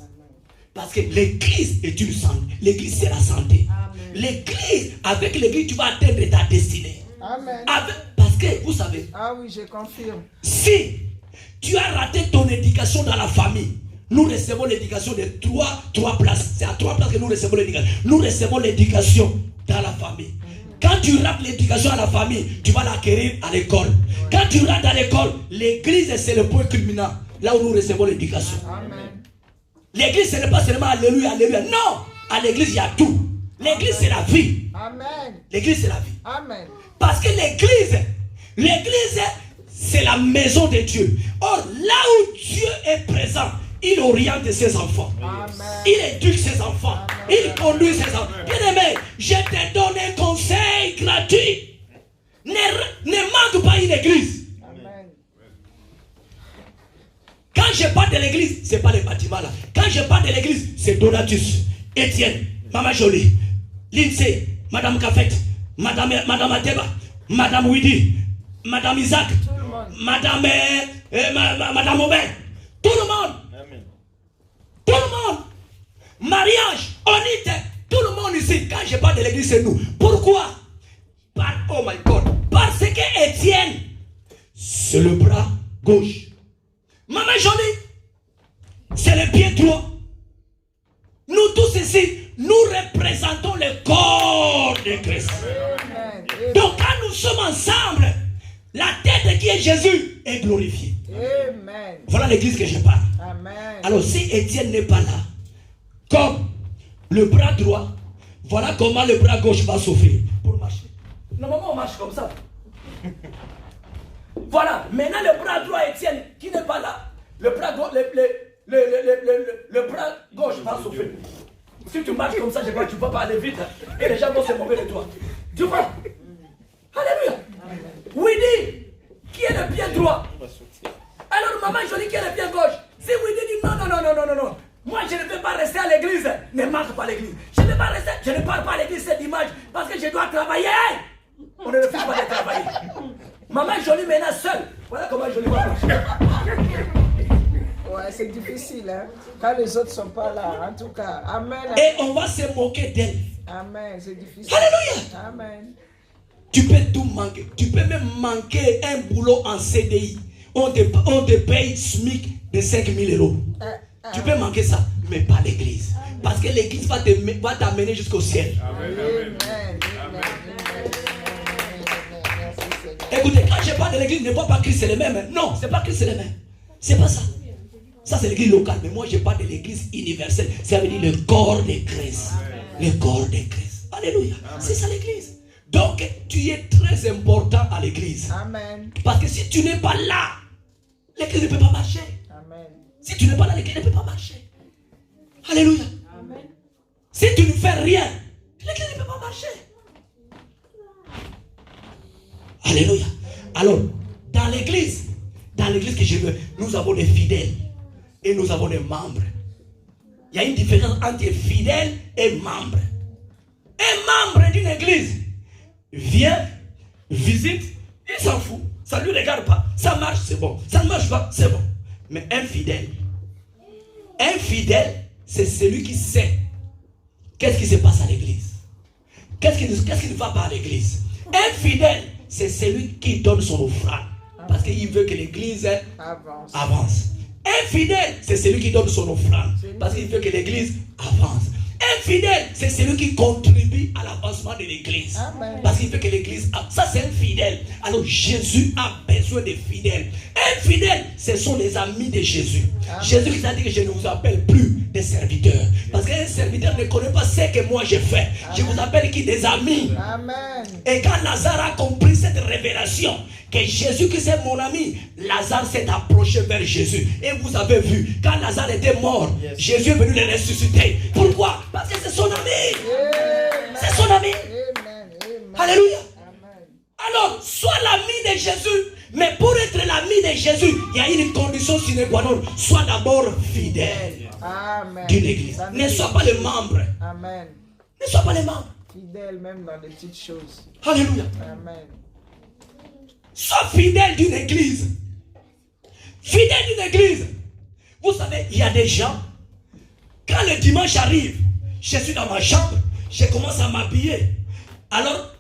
Parce que l'église est une santé. L'église, c'est la santé. Amen. L'église, avec l'église, tu vas atteindre ta destinée. Amen. Parce que, vous savez, Ah oui, je confirme. si tu as raté ton éducation dans la famille, nous recevons l'éducation de trois places. C'est à 3 places que nous recevons l'éducation. Nous recevons l'éducation dans la famille. Quand tu rates l'éducation à la famille, tu vas l'acquérir à l'école. Quand tu rates à l'école, l'église, c'est le point culminant. là où nous recevons l'éducation. Amen. L'église, ce n'est pas seulement alléluia, alléluia. Non, à l'église, il y a tout. L'église, c'est la vie. Amen. L'église, c'est la vie. Amen. Parce que l'église, c'est la maison de Dieu. Or, là où Dieu est présent, il oriente ses enfants. Amen. Il éduque ses enfants. Amen. Il conduit ses enfants. Bien-aimé, je te donne un conseil gratuit. Ne manque pas une église. Amen. Quand je parle de l'église, ce n'est pas les bâtiments là. Quand je parle de l'église, c'est Donatus, Étienne, Maman Jolie, Lindsay, Madame Cafette, Madame Ateba, Madame Widi, Madame Isaac, Madame Aubin. Tout le monde. Amen. Tout le monde. Mariage, onite, tout le monde ici. Quand je parle de l'église, c'est nous. Pourquoi? Oh my God. Parce que Étienne, c'est le bras gauche. Maman Jolie, c'est le pied droit. Nous tous ici, nous représentons le corps de Christ. Amen. Donc quand nous sommes ensemble, la tête qui est Jésus est glorifiée. Amen. Voilà l'église que je parle. Amen. Alors si Étienne n'est pas là, comme le bras droit, voilà comment le bras gauche va souffrir pour marcher. Normalement on marche comme ça. Voilà, maintenant le bras droit Étienne qui n'est pas là, le bras gauche, le bras gauche va souffrir. Si tu marches comme ça, je crois que tu ne peux pas aller vite. Et les gens vont se moquer de toi. Tu vois? Alléluia. Widi, qui est le pied droit? Alors maman Jolie qui est le pied gauche. Si Widi dit non. Moi je ne peux pas rester à l'église. Ne marche pas à l'église. Je ne peux pas rester, je ne pars pas à l'église ce dimanche parce que je dois travailler. On ne refuse pas de travailler. Maman Jolie maintenant seule. Voilà comment Jolie va marcher. Ouais, c'est difficile, hein. Quand les autres ne sont pas là, en tout cas. Amen. Et on va se moquer d'elle. Amen, c'est difficile. Alléluia. Amen. Tu peux tout manquer. Tu peux même manquer un boulot en CDI. On te paye SMIC de 5 000 euros. Tu peux manquer ça, mais pas l'église. Parce que l'église va t'amener jusqu'au ciel. Amen. Écoutez, quand je parle de l'église, ne vois pas Christ c'est le même. Non, c'est pas Christ c'est le même. C'est pas ça. Ça c'est l'église locale. Mais moi je parle de l'église universelle. Ça veut dire le corps de Christ. Le corps de Christ. Alléluia. C'est ça l'église. Donc tu es très important à l'église. Amen. Parce que si tu n'es pas là, l'église ne peut pas marcher. Amen. Si tu n'es pas là, l'église ne peut pas marcher. Alléluia. Amen. Si tu ne fais rien, l'église ne peut pas marcher. Alléluia. Alors, dans l'église que je veux, nous avons des fidèles et nous avons des membres. Il y a une différence entre fidèle et membre. Un membre d'une église vient, visite, il s'en fout. Ça ne lui regarde pas. Ça marche, c'est bon. Ça ne marche pas, c'est bon. Mais un fidèle, c'est celui qui sait qu'est-ce qui se passe à l'église. Qu'est-ce qui ne va pas à l'église. Un fidèle, c'est celui qui donne son offrande. Parce qu'il veut que l'église avance. Un fidèle, c'est celui qui donne son offrande. Parce qu'il veut que l'église avance. Un fidèle, c'est celui qui contribue à l'avancement de l'église. Amen. Parce qu'il veut que l'église avance. Ça, c'est un fidèle. Alors, Jésus a besoin de fidèles. Un fidèle, ce sont les amis de Jésus. Amen. Jésus qui a dit que je ne vous appelle plus des serviteurs. Parce qu'un serviteur ne connaît pas ce que moi j'ai fait. Amen. Je vous appelle qui des amis. Amen. Et quand Lazare a compris cette révélation, que Jésus qui c'est mon ami, Lazare s'est approché vers Jésus. Et vous avez vu, quand Lazare était mort, Jésus est venu le ressusciter. Pourquoi? Parce que c'est son ami. Amen. C'est son ami. Amen. Alléluia. Amen. Alors, sois l'ami de Jésus. Mais pour être l'ami de Jésus, il y a une condition sine qua non. Sois d'abord fidèle d'une église. Ne sois pas le membre. Amen. Ne sois pas le membre. Fidèle même dans les petites choses. Alléluia. Amen. Sois fidèle d'une église. Fidèle d'une église. Vous savez, il y a des gens, quand le dimanche arrive, je suis dans ma chambre, je commence à m'habiller. Alors,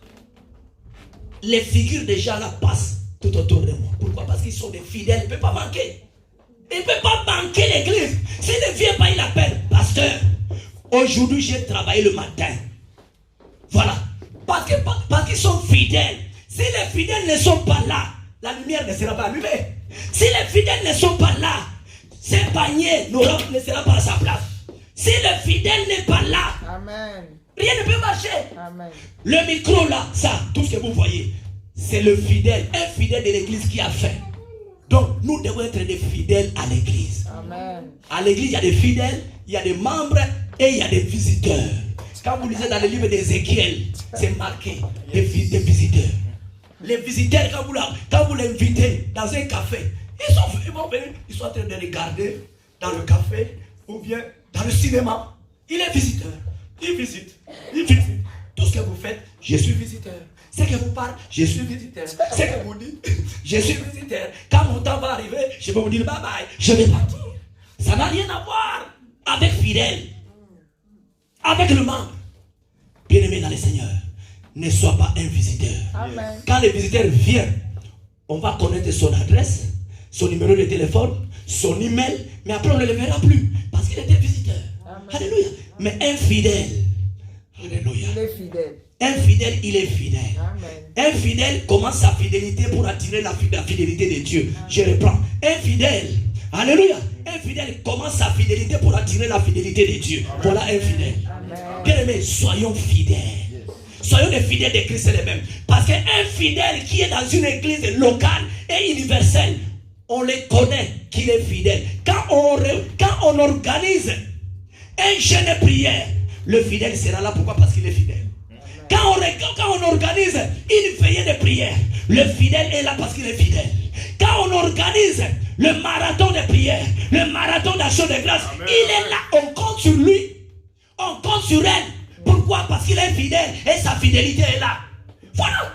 les figures des gens là passent tout autour de moi. Pourquoi? Parce qu'ils sont des fidèles, ils ne peuvent pas manquer. Ils ne peuvent pas manquer l'église. S'il ne vient pas, il appelle. Pasteur, aujourd'hui j'ai travaillé le matin. Voilà. Parce qu'ils sont fidèles. Si les fidèles ne sont pas là, la lumière ne sera pas allumée. Si les fidèles ne sont pas là, ce panier ne sera pas à sa place. Si le fidèle n'est pas là, Amen. rien ne peut marcher. Amen. Le micro là, ça, tout ce que vous voyez, c'est le fidèle, un fidèle de l'église qui a fait. Donc, nous devons être des fidèles à l'église. Amen. À l'église, il y a des fidèles, il y a des membres et il y a des visiteurs. Quand vous lisez dans le livre d'Ézéchiel, c'est marqué des visiteurs. Les visiteurs, quand vous l'invitez dans un café, ils vont venir, ils sont en train de regarder dans le café ou bien dans le cinéma. Il est visiteur. Il visite. Tout ce que vous faites, je suis visiteur. Ce que vous parlez, je suis visiteur. Ce que vous dites, je suis visiteur. Quand mon temps va arriver, je vais vous dire bye bye, je vais partir. Ça n'a rien à voir avec fidèle, avec le membre. Bien-aimé dans le Seigneur, ne sois pas un visiteur. Amen. Quand les visiteurs viennent, on va connaître son adresse, son numéro de téléphone, son email, mais après on ne le verra plus parce qu'il était visiteur. Amen. Alléluia. Mais un fidèle, alléluia. Il est fidèle. Un fidèle, il est fidèle. Amen. Un fidèle commence sa fidélité pour attirer la fidélité de Dieu. Je reprends. Un fidèle, alléluia. Un fidèle commence sa fidélité pour attirer la fidélité de Dieu. Voilà un fidèle. Bien-aimés, soyons fidèles. Soyons des fidèles de Christ les mêmes. Parce qu'un fidèle qui est dans une église locale et universelle, on le connaît qu'il est fidèle. Quand on organise un jeûne de prière, le fidèle sera là. Pourquoi? Parce qu'il est fidèle. Quand on organise une veillée de prière, le fidèle est là parce qu'il est fidèle. Quand on organise le marathon de prière, le marathon d'action de grâce, il est là. On compte sur lui. On compte sur elle. Pourquoi? Parce qu'il est fidèle et sa fidélité est là. Voilà.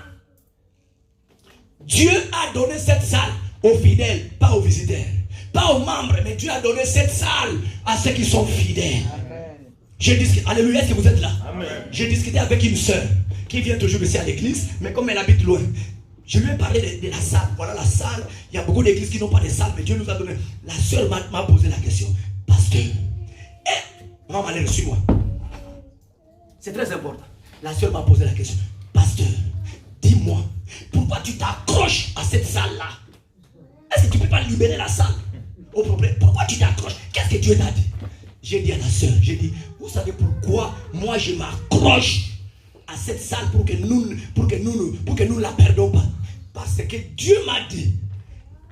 Dieu a donné cette salle aux fidèles, pas aux visiteurs, pas aux membres, mais Dieu a donné cette salle à ceux qui sont fidèles. Alléluia, est-ce que vous êtes là? Amen. J'ai discuté avec une sœur qui vient toujours ici à l'église, mais comme elle habite loin, je lui ai parlé de la salle. Voilà la salle. Il y a beaucoup d'églises qui n'ont pas de salle, mais Dieu nous a donné. La sœur m'a posé la question. Pasteur, maman, allez, suis-moi. C'est très important. La sœur m'a posé la question. Pasteur, dis-moi, pourquoi tu t'accroches à cette salle-là? Est-ce que tu ne peux pas libérer la salle au problème? Pourquoi tu t'accroches? Qu'est-ce que Dieu t'a dit? J'ai dit à la sœur, j'ai dit, vous savez pourquoi moi je m'accroche à cette salle pour que nous ne la perdons pas? Parce que Dieu m'a dit,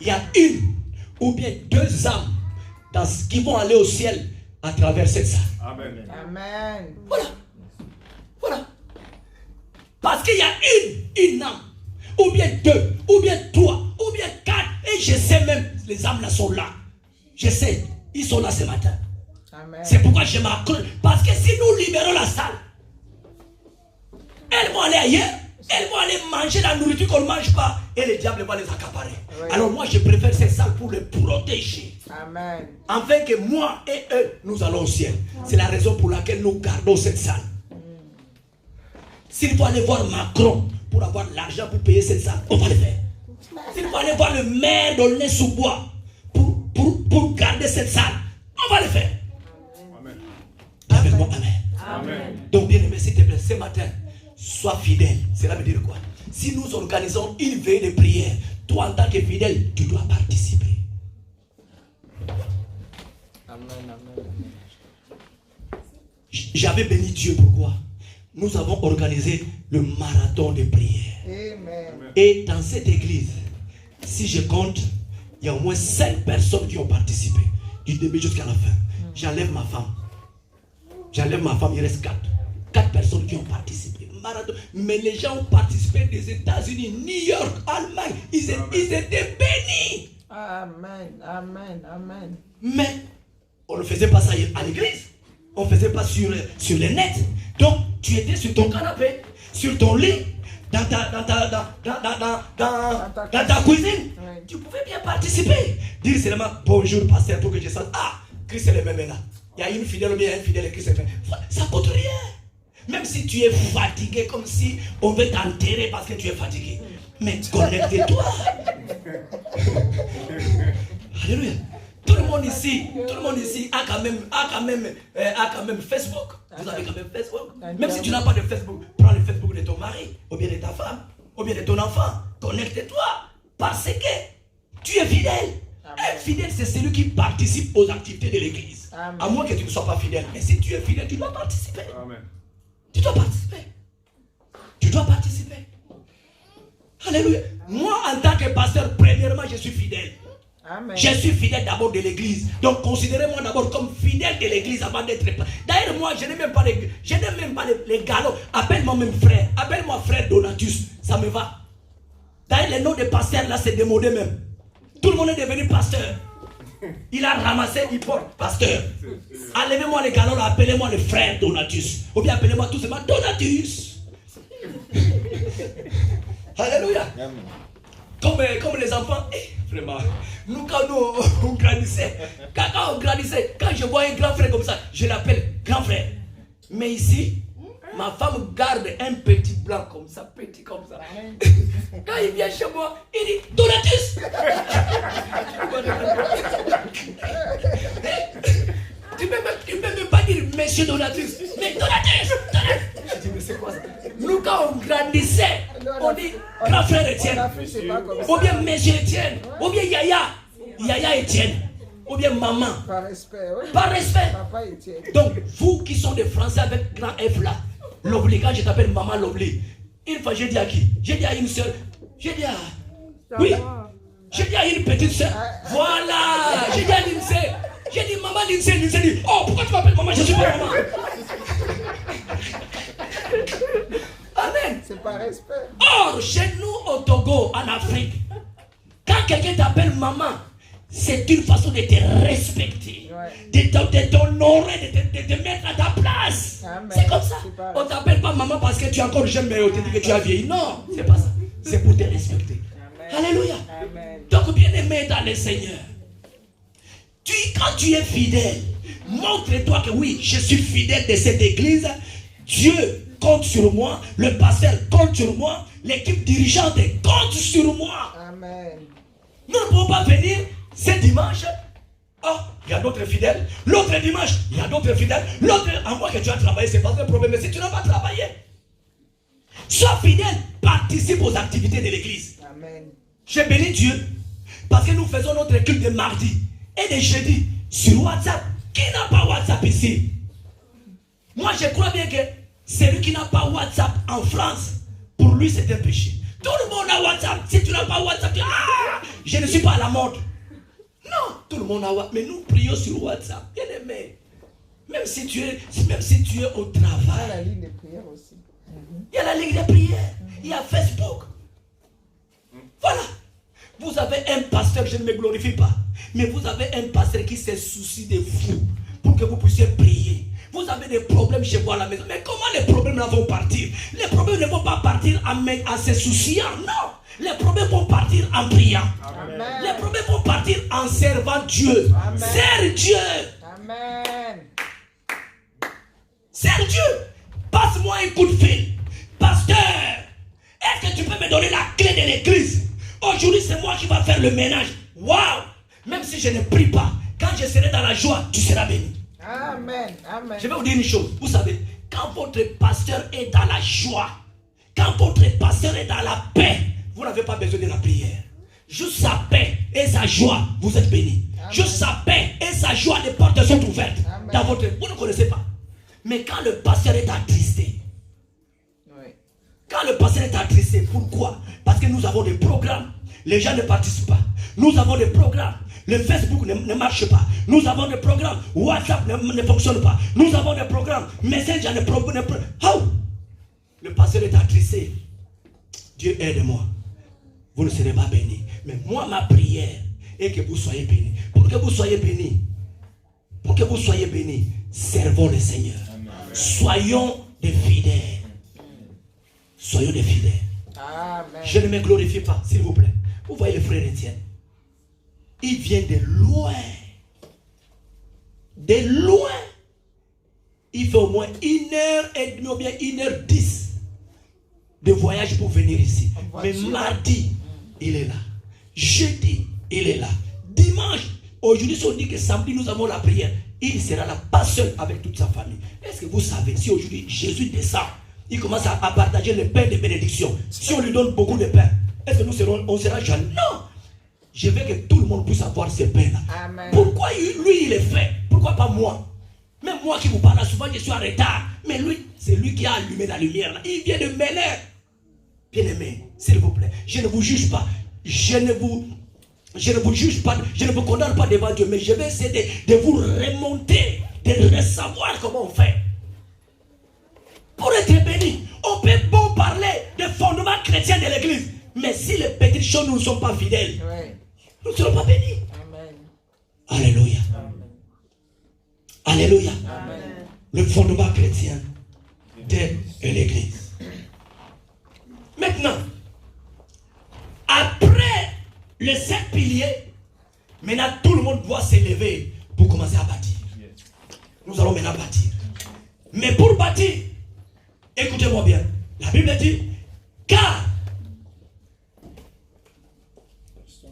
il y a une ou bien deux âmes qui vont aller au ciel à travers cette salle. Amen. Amen. Voilà. Parce qu'il y a une âme, ou bien deux, ou bien trois, ou bien quatre, et je sais même, les âmes là sont là. Je sais, ils sont là ce matin. Amen. C'est pourquoi je m'accroche. Parce que si nous libérons la salle, elles vont aller ailleurs, elles vont aller manger la nourriture qu'on ne mange pas, et le diable va les accaparer. Oui. Alors moi je préfère cette salle pour les protéger. Amen. Afin que moi et eux, nous allons au ciel. C'est la raison pour laquelle nous gardons cette salle. S'il faut aller voir Macron pour avoir l'argent pour payer cette salle, on va le faire. S'il faut aller voir le maire d'Aulnay-sous-Bois pour garder cette salle, on va le faire. Amen. Avec moi, amen. Amen. Donc, bien aimé, s'il te plaît, ce matin, sois fidèle. Cela veut dire quoi? Si nous organisons une veillée de prière, toi en tant que fidèle, tu dois participer. Amen, amen. J'avais béni Dieu, pourquoi? Nous avons organisé le marathon de prière. Amen. Et dans cette église, si je compte, il y a au moins 5 personnes qui ont participé, du début jusqu'à la fin. J'enlève ma femme. Il reste 4. 4 personnes qui ont participé. Marathon. Mais les gens ont participé des États-Unis, New York, Allemagne. Ils étaient bénis. Amen, amen, amen. Mais on ne faisait pas ça à l'église. On ne faisait pas sur le net. Donc, tu étais sur ton canapé, sur ton lit, dans ta cuisine. Oui. Tu pouvais bien participer. Dire seulement bonjour, pasteur, pour que je sache. Ah, Christ est le même là. Il y a une fidèle ou bien un fidèle et Christ est le même. Ça ne coûte rien. Même si tu es fatigué, comme si on veut t'enterrer parce que tu es fatigué. Mais connecte-toi. Alléluia. Tout le monde ici a quand même Facebook. Vous avez quand même Facebook. Même si tu n'as pas de Facebook, prends le Facebook de ton mari, ou bien de ta femme, ou bien de ton enfant. Connecte-toi. Parce que tu es fidèle. Un fidèle, c'est celui qui participe aux activités de l'église. Amen. À moins que tu ne sois pas fidèle. Mais si tu es fidèle, tu dois participer. Amen. Tu dois participer. Tu dois participer. Alléluia. Moi, en tant que pasteur, premièrement, je suis fidèle. Amen. Je suis fidèle d'abord de l'église. Donc, considérez-moi d'abord comme fidèle de l'église avant d'être... D'ailleurs, moi, je n'ai même pas les galops. Appelle-moi même frère. Appelle-moi frère Donatus. Ça me va. D'ailleurs, le nom de pasteur, là, c'est démodé même. Tout le monde est devenu pasteur. Il a ramassé, il porte pasteur. Enlevez-moi les galops, là, appelez-moi le frère Donatus. Ou bien appelez-moi tout simplement Donatus. Alléluia. Comme les enfants, vraiment, nous quand on grandissait, quand je vois un grand frère comme ça, je l'appelle grand frère. Mais ici, ma femme garde un petit blanc comme ça, petit comme ça. Quand il vient chez moi, il dit Donatus. Tu peux même pas dire monsieur Donatus, mais Donatus. Je dis mais c'est quoi ça? Nous quand on grandissait, on dit grand frère Étienne, ou bien monsieur Étienne, ou bien Yaya Étienne, ou bien maman. Par respect, oui. Par respect. Papa Étienne. Donc vous qui sont des Français avec grand F là, Lovely, quand je t'appelle maman Lovely, une fois j'ai dit à qui? J'ai dit à une soeur, j'ai dit à... Oui, j'ai dit à une petite soeur, voilà, j'ai dit à Lindsay, j'ai dit maman Lindsay dit, oh pourquoi tu m'appelles maman, je suis pas maman. Amen. C'est par respect. Or, chez nous au Togo, en Afrique, quand quelqu'un t'appelle maman, c'est une façon de te respecter, de t'honorer, de te mettre à ta place. C'est comme ça. On ne t'appelle pas maman parce que tu es encore jeune, mais on te dit que tu as vieilli. Non, c'est pas ça. C'est pour te respecter. Amen. Alléluia. Amen. Donc, bien aimé dans le Seigneur, quand tu es fidèle, montre-toi que oui, je suis fidèle de cette église. Dieu compte sur moi, le pasteur compte sur moi, l'équipe dirigeante compte sur moi. Amen. Nous ne pouvons pas venir ce dimanche. Oh, il y a d'autres fidèles. L'autre dimanche, il y a d'autres fidèles. L'autre, à moins que tu as travaillé, c'est pas un problème. Mais si tu n'as pas travaillé, sois fidèle, participe aux activités de l'église. Amen. Je bénis Dieu parce que nous faisons notre culte de mardi et de jeudi sur WhatsApp. Qui n'a pas WhatsApp ici? Moi, je crois bien que celui qui n'a pas WhatsApp en France, pour lui, c'est un péché. Tout le monde a WhatsApp. Si tu n'as pas WhatsApp, je ne suis pas à la mode. Non, tout le monde a WhatsApp. Mais nous prions sur WhatsApp. Bien aimé. Même si tu es au travail. Il y a la ligne de prière aussi. Il y a la ligne de prière. Il y a Facebook. Voilà. Vous avez un pasteur, je ne me glorifie pas. Mais vous avez un pasteur qui se soucie de vous. Pour que vous puissiez prier. Vous avez des problèmes chez vous à la maison. Mais comment les problèmes là vont partir? Les problèmes ne vont pas partir en se souciant. Non. Les problèmes vont partir en priant. Amen. Les problèmes vont partir en servant Dieu. Serre Dieu. Amen. Serre Dieu. Passe-moi un coup de fil. Pasteur, est-ce que tu peux me donner la clé de l'église? Aujourd'hui, c'est moi qui va faire le ménage. Waouh. Même si je ne prie pas, quand je serai dans la joie, tu seras béni. Amen. Amen. Je vais vous dire une chose. Vous savez, quand votre pasteur est dans la joie, quand votre pasteur est dans la paix, vous n'avez pas besoin de la prière. Juste sa paix et sa joie, vous êtes bénis. Juste sa paix et sa joie, les portes sont ouvertes. Amen. Dans votre... Vous ne connaissez pas. Mais quand le pasteur est attristé, quand le pasteur est attristé, pourquoi? Parce que nous avons des programmes. Les gens ne participent pas. Nous avons des programmes. Le Facebook ne marche pas. Nous avons des programmes. WhatsApp ne fonctionne pas. Nous avons des programmes. Messenger ne fonctionne pas. Le pasteur est attristé. Dieu aide-moi. Vous ne serez pas bénis. Mais moi, ma prière est que vous soyez bénis. Pour que vous soyez bénis. Pour que vous soyez bénis. Servons le Seigneur. Amen. Soyons des fidèles. Soyons des fidèles. Amen. Je ne me glorifie pas, s'il vous plaît. Vous voyez le frère Étienne. Il vient de loin. De loin. Il fait au moins 1h30 ou bien 1h10 de voyage pour venir ici. Mais mardi, il est là. Jeudi, il est là. Dimanche, aujourd'hui, si on dit que samedi, nous avons la prière, il sera là, pas seul avec toute sa famille. Est-ce que vous savez, si aujourd'hui Jésus descend, il commence à partager le pain de bénédiction. Si on lui donne beaucoup de pain, est-ce que on sera jeunes? Non. je veux que tout le monde puisse avoir ces pains-là. Pourquoi lui, il est fait? Pourquoi pas moi? Même moi qui vous parle souvent, je suis en retard. Mais lui, c'est lui qui a allumé la lumière. Là. Il vient de mêler. Bien-aimé, s'il vous plaît, je ne vous juge pas. Je ne vous juge pas. Je ne vous condamne pas devant Dieu. Mais je vais essayer de vous remonter, de savoir comment on fait. Pour être béni, on peut bon parler des fondements chrétiens de l'église. Mais si les petites choses ne sont pas fidèles, nous ne serons pas bénis. Amen. Alléluia. Amen. Alléluia. Amen. Le fondement chrétien de l'église. Maintenant, après les 5 piliers, maintenant tout le monde doit s'élever pour commencer à bâtir. Nous allons maintenant bâtir. Mais pour bâtir, écoutez-moi bien, la Bible dit, car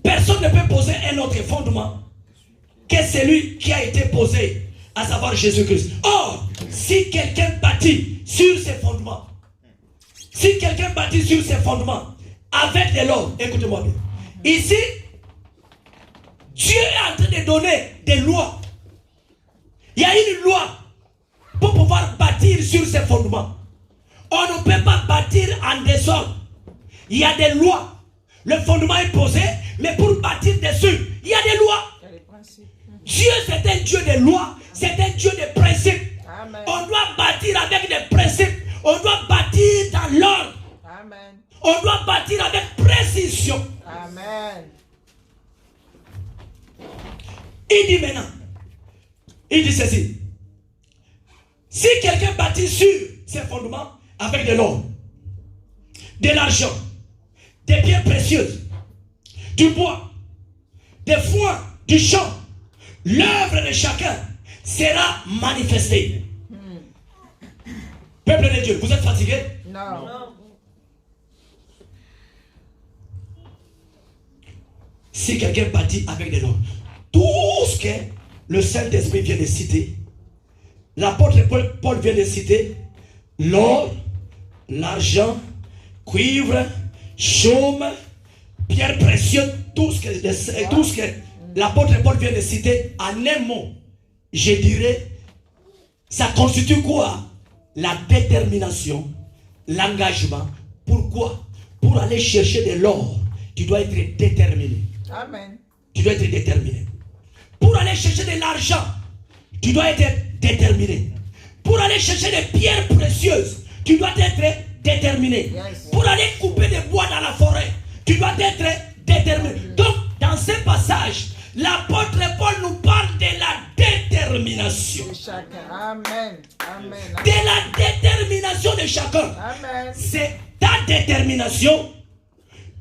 personne ne peut poser un autre fondement que celui qui a été posé, à savoir Jésus-Christ. Or, si quelqu'un bâtit sur ses fondements, avec de l'or, écoutez-moi bien, ici, Dieu est en train de donner des lois. Il y a une loi pour pouvoir bâtir sur ses fondements. On ne peut pas bâtir en désordre. Il y a des lois. Le fondement est posé, mais pour bâtir dessus, il y a des lois. Dieu, c'est un Dieu de lois, c'est un Dieu de principes. Amen. On doit bâtir avec des principes. On doit bâtir dans l'ordre. Amen. On doit bâtir avec précision. Amen. Il dit maintenant, il dit ceci. Si quelqu'un bâtit sur ses fondements avec de l'or, de l'argent, des pierres précieuses, du bois, des foins, du champ, l'œuvre de chacun sera manifestée. Peuple de Dieu, vous êtes fatigué? Non. Si quelqu'un bâtit avec de l'or, tout ce que le Saint-Esprit vient de citer, l'apôtre Paul vient de citer, l'or, l'argent, cuivre, chaume, pierres précieuses, tout ce que l'apôtre Paul vient de citer, en un mot, je dirais, ça constitue quoi? La détermination, l'engagement. Pourquoi? Pour aller chercher de l'or, tu dois être déterminé. Amen. Tu dois être déterminé. Pour aller chercher de l'argent, tu dois être déterminé. Pour aller chercher des pierres précieuses, tu dois être déterminé. Yes. Pour aller couper des bois dans la forêt, tu dois être déterminé. Donc, dans ce passage, l'apôtre Paul nous parle de la détermination. De chacun. Amen. Amen. De la détermination de chacun. Amen. C'est ta détermination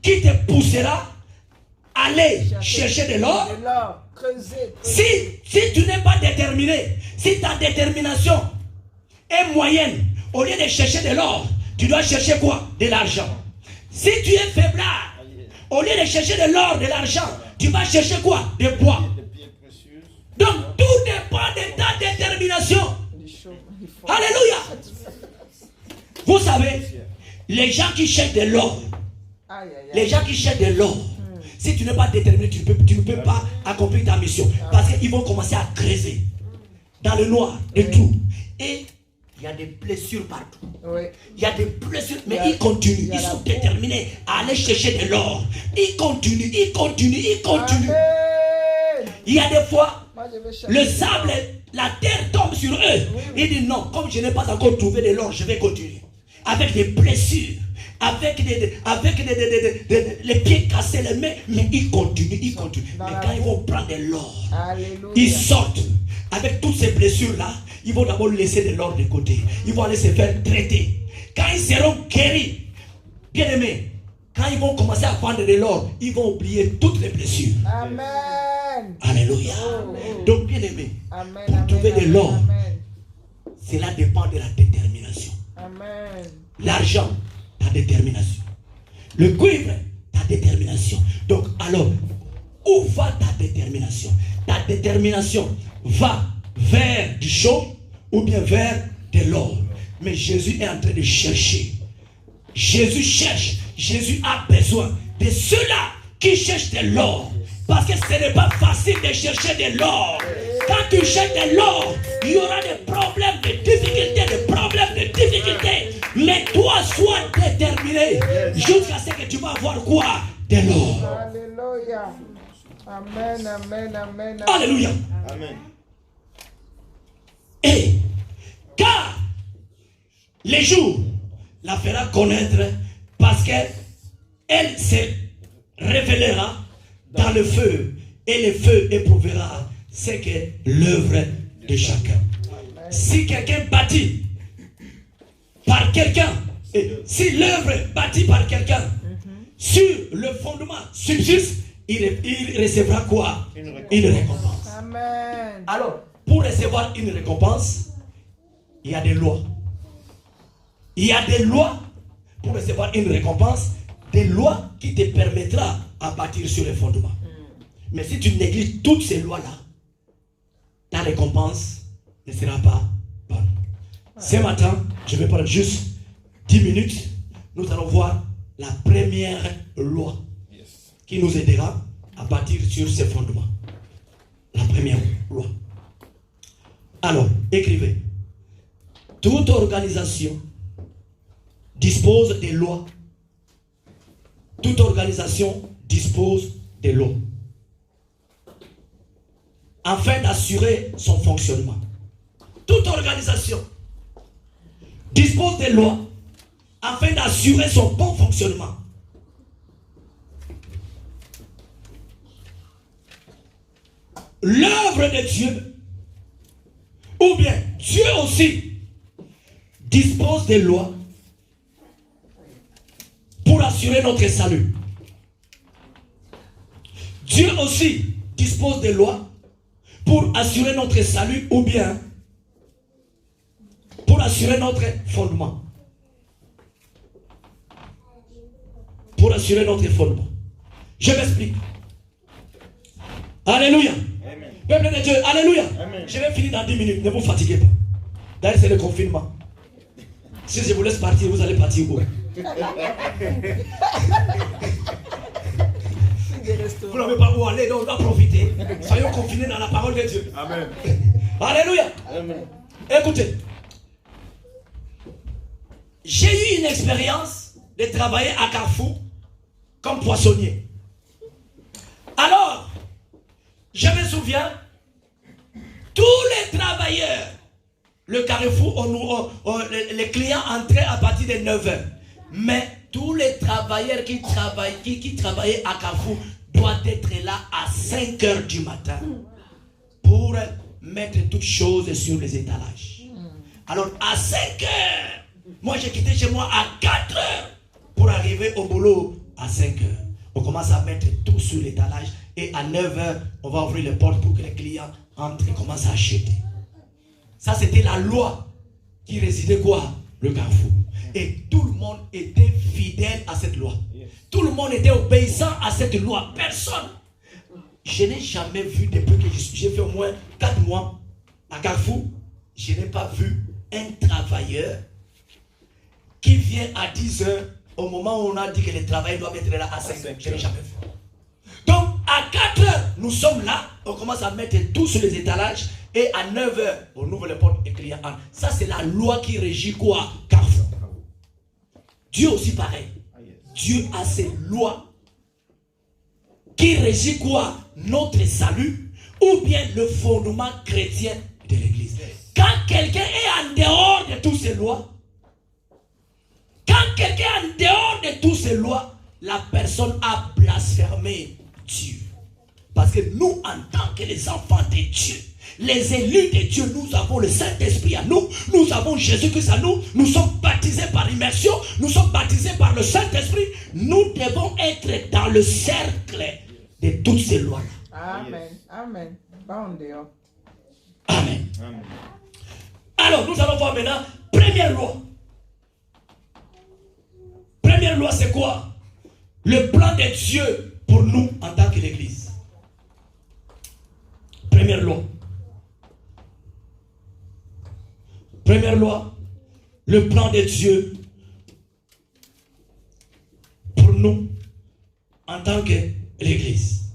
qui te poussera à aller chercher de l'or. Si tu n'es pas déterminé, si ta détermination est moyenne, au lieu de chercher de l'or, tu dois chercher quoi? De l'argent. Si tu es faiblard, au lieu de chercher de l'or, de l'argent, tu vas chercher quoi? Des bois. Donc tout dépend de ta détermination. Alléluia. Vous savez, les gens qui cherchent de l'or, si tu n'es pas déterminé, tu ne peux pas accomplir ta mission. Parce qu'ils vont commencer à creuser dans le noir, de tout. Et il y a des blessures partout. Il y a des blessures, mais ils continuent. Ils sont déterminés à aller chercher de l'or. Ils continuent. Il y a des fois, le sable, la terre tombe sur eux. Ils disent non, comme je n'ai pas encore trouvé de l'or, je vais continuer. Avec des blessures. Avec les pieds cassés, les mains, mais ils continuent. Mais quand ils vont prendre de l'or, ils sortent avec toutes ces blessures-là. Ils vont d'abord laisser de l'or de côté. Ils vont aller se faire traiter. Quand ils seront guéris, bien aimés, quand ils vont commencer à prendre de l'or, ils vont oublier toutes les blessures. Amen. Alléluia. Donc, bien aimés, pour trouver de l'or, cela dépend de la détermination. Amen. L'argent, ta détermination. Le cuivre, ta détermination. Donc, alors, où va ta détermination? Ta détermination va vers du chaume ou bien vers de l'or. Mais Jésus est en train de chercher. Jésus cherche. Jésus a besoin de ceux-là qui cherchent de l'or Parce que ce n'est pas facile de chercher de l'or. Quand tu cherches de l'or, il y aura des problèmes, des difficultés, Mais toi, sois déterminé jusqu'à ce que tu vas avoir quoi? De l'or. Alléluia. Amen, amen, amen. Alléluia. Amen. Et car les jours la fera connaître parce qu'elle se révélera dans le feu et le feu éprouvera ce que l'œuvre de chacun. Si quelqu'un bâtit par quelqu'un, si l'œuvre bâtie par quelqu'un sur le fondement subsiste, il recevra quoi? Une récompense. Amen. Alors, pour recevoir une récompense, il y a des lois. Il y a des lois pour recevoir une récompense, des lois qui te permettra à bâtir sur les fondements. Mais si tu négliges toutes ces lois-là, ta récompense ne sera pas bonne. Ce matin, je vais prendre juste 10 minutes. Nous allons voir la première loi qui nous aidera à bâtir sur ces fondements. La première loi. Alors, écrivez. Toute organisation dispose des lois. Toute organisation dispose des lois afin d'assurer son fonctionnement. Toute organisation dispose des lois afin d'assurer son bon fonctionnement. L'œuvre de Dieu, ou bien Dieu aussi, dispose des lois pour assurer notre salut. Dieu aussi dispose des lois pour assurer notre salut ou bien pour assurer notre fondement. Pour assurer notre fondement. Je m'explique. Alléluia. Amen. Peuple de Dieu, alléluia. Amen. Je vais finir dans 10 minutes, ne vous fatiguez pas. D'ailleurs, c'est le confinement. Si je vous laisse partir, vous allez partir où? Vous n'avez pas où aller, donc on doit profiter. Soyons confinés dans la parole de Dieu. Amen. Alléluia. Amen. Écoutez, j'ai eu une expérience de travailler à Carrefour comme poissonnier. Alors, je me souviens, tous les travailleurs, le Carrefour, les clients entraient à partir de 9h. Mais tous les travailleurs qui travaillaient à Carrefour doivent être là à 5h du matin pour mettre toutes choses sur les étalages. Alors à 5h, moi j'ai quitté chez moi à 4h pour arriver au boulot à 5h. On commence à mettre tout sur l'étalage et à 9h, on va ouvrir les portes pour que les clients entrent et commencent à acheter. Ça c'était la loi qui résidait quoi? Le Carrefour. Et tout le monde était fidèle à cette loi. Tout le monde était obéissant à cette loi. Personne. Je n'ai jamais vu, depuis que j'ai fait au moins 4 mois à Carrefour, je n'ai pas vu un travailleur qui vient à 10h au moment où on a dit que les travailleurs doivent être là à 5h. Je n'ai jamais vu. Donc à 4h, nous sommes là, on commence à mettre tout sur les étalages et à 9h, on ouvre les portes et les clients entrent. Ça c'est la loi qui régit quoi? Carrefour. Dieu aussi pareil. Dieu a ses lois qui régit quoi? Notre salut ou bien le fondement chrétien de l'église. Quand quelqu'un est en dehors de toutes ces lois, la personne a blasphémé Dieu. Parce que nous, en tant que les enfants de Dieu, les élus de Dieu, nous avons le Saint-Esprit à nous, nous avons Jésus-Christ à nous, nous sommes baptisés par immersion, nous sommes baptisés par le Saint-Esprit, nous devons être dans le cercle de toutes ces lois-là. Amen. Amen. Bon Dieu. Amen. Amen. Alors, nous allons voir maintenant, première loi. Première loi, c'est quoi? Le plan de Dieu pour nous en tant que l'Église. Première loi. Première loi, le plan de Dieu pour nous en tant que l'Église.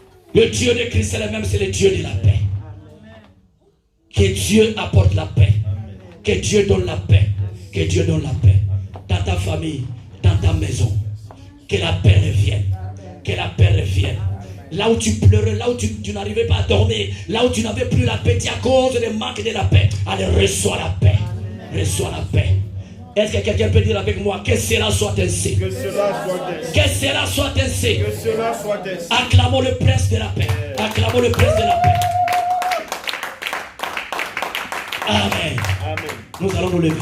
Le Dieu de Christ, c'est le même, c'est le Dieu de la paix. Que Dieu apporte la paix. Que Dieu donne la paix. Que Dieu donne la paix. Dans ta famille, dans ta maison. Que la paix revienne. Que la paix revienne. Là où tu pleurais, là où tu n'arrivais pas à dormir, là où tu n'avais plus la paix, à cause du manque de la paix. Allez, reçois la paix. Reçois la paix. Est-ce que quelqu'un peut dire avec moi que cela soit ainsi? Que cela soit ainsi. Que cela soit ainsi. Que cela soit ainsi. Acclamons le prince de la paix. Acclamons le prince de la paix. Amen. Amen. Nous allons nous lever.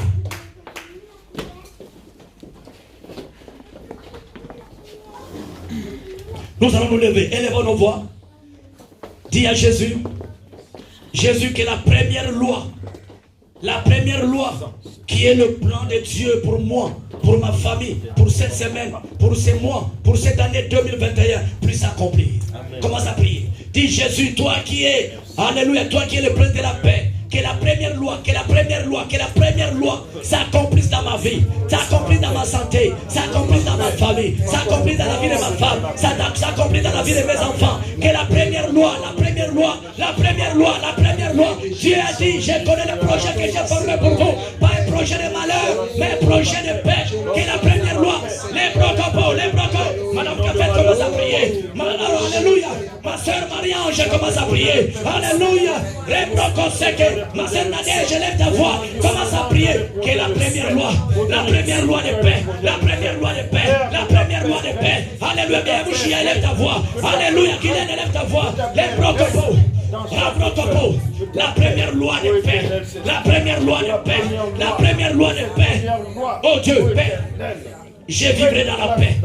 Nous allons nous lever. Élevons nos voix. Dis à Jésus. Jésus qui est la première loi. La première loi qui est le plan de Dieu pour moi, pour ma famille, pour cette semaine, pour ces mois, pour cette année 2021, puisse s'accomplir. Commence à prier. Dis Jésus, toi qui es, alléluia, toi qui es le prince de la paix, que la première loi, que la première loi, que la première loi s'accomplisse dans ma vie, s'accomplisse dans ma santé, s'accomplisse dans ma famille, s'accomplisse dans la vie de ma femme, s'accomplisse dans la vie de mes enfants. Que la première loi, la première loi, la première loi, la première loi. Dieu a dit, je connais le projet que j'ai formé pour vous. Pas un projet de malheur, mais un projet de paix. Que la première loi, les brocos, Madame Café commence à prier. Alléluia. Ma soeur Marie-Ange commence à prier. Alléluia. Les brocos, c'est que ma soeur Nadège, lève ta voix. Commence à prier. Que la première loi de paix, la première loi de paix, la première loi de paix. Alléluia. Bien, vous chiez, lève ta voix. Alléluia. Qu'il lève ta voix. Les brocos. La première loi de paix, la première loi de paix, la première loi de paix. Oh Dieu, paix. Je vivrai dans la paix.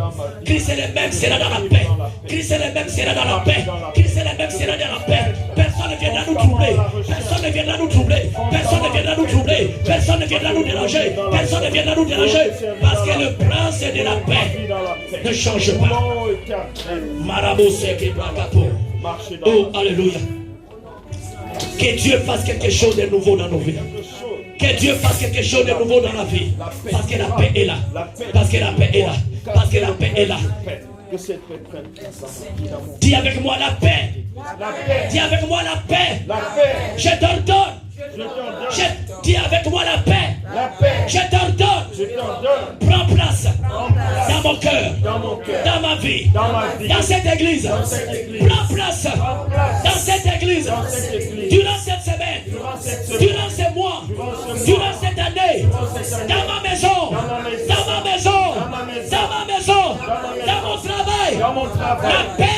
Christ est le même, sera dans la paix. Christ est le même, sera dans la paix. Christ est le même, sera dans la paix. Personne ne viendra nous troubler. Personne ne viendra nous troubler. Personne ne viendra nous troubler. Personne ne viendra nous déranger. Personne ne viendra nous déranger. Parce que le prince de la paix ne change pas. Marabout seke brakato. Oh, alléluia. Que Dieu fasse quelque chose de nouveau dans nos vies. Que Dieu fasse quelque chose de nouveau dans la vie. Parce que la paix est là. Parce que la paix est là. Parce que la paix est là. Dis avec moi la paix. Dis avec moi la paix. Je t'ordonne. Dis avec moi la paix. Je t'ordonne. Prends place dans mon cœur, dans ma vie, dans cette église. Prends place dans cette église. Durant cette semaine, durant ces mois, durant cette année, dans ma maison, dans ma maison, dans ma maison, dans mon travail. La paix.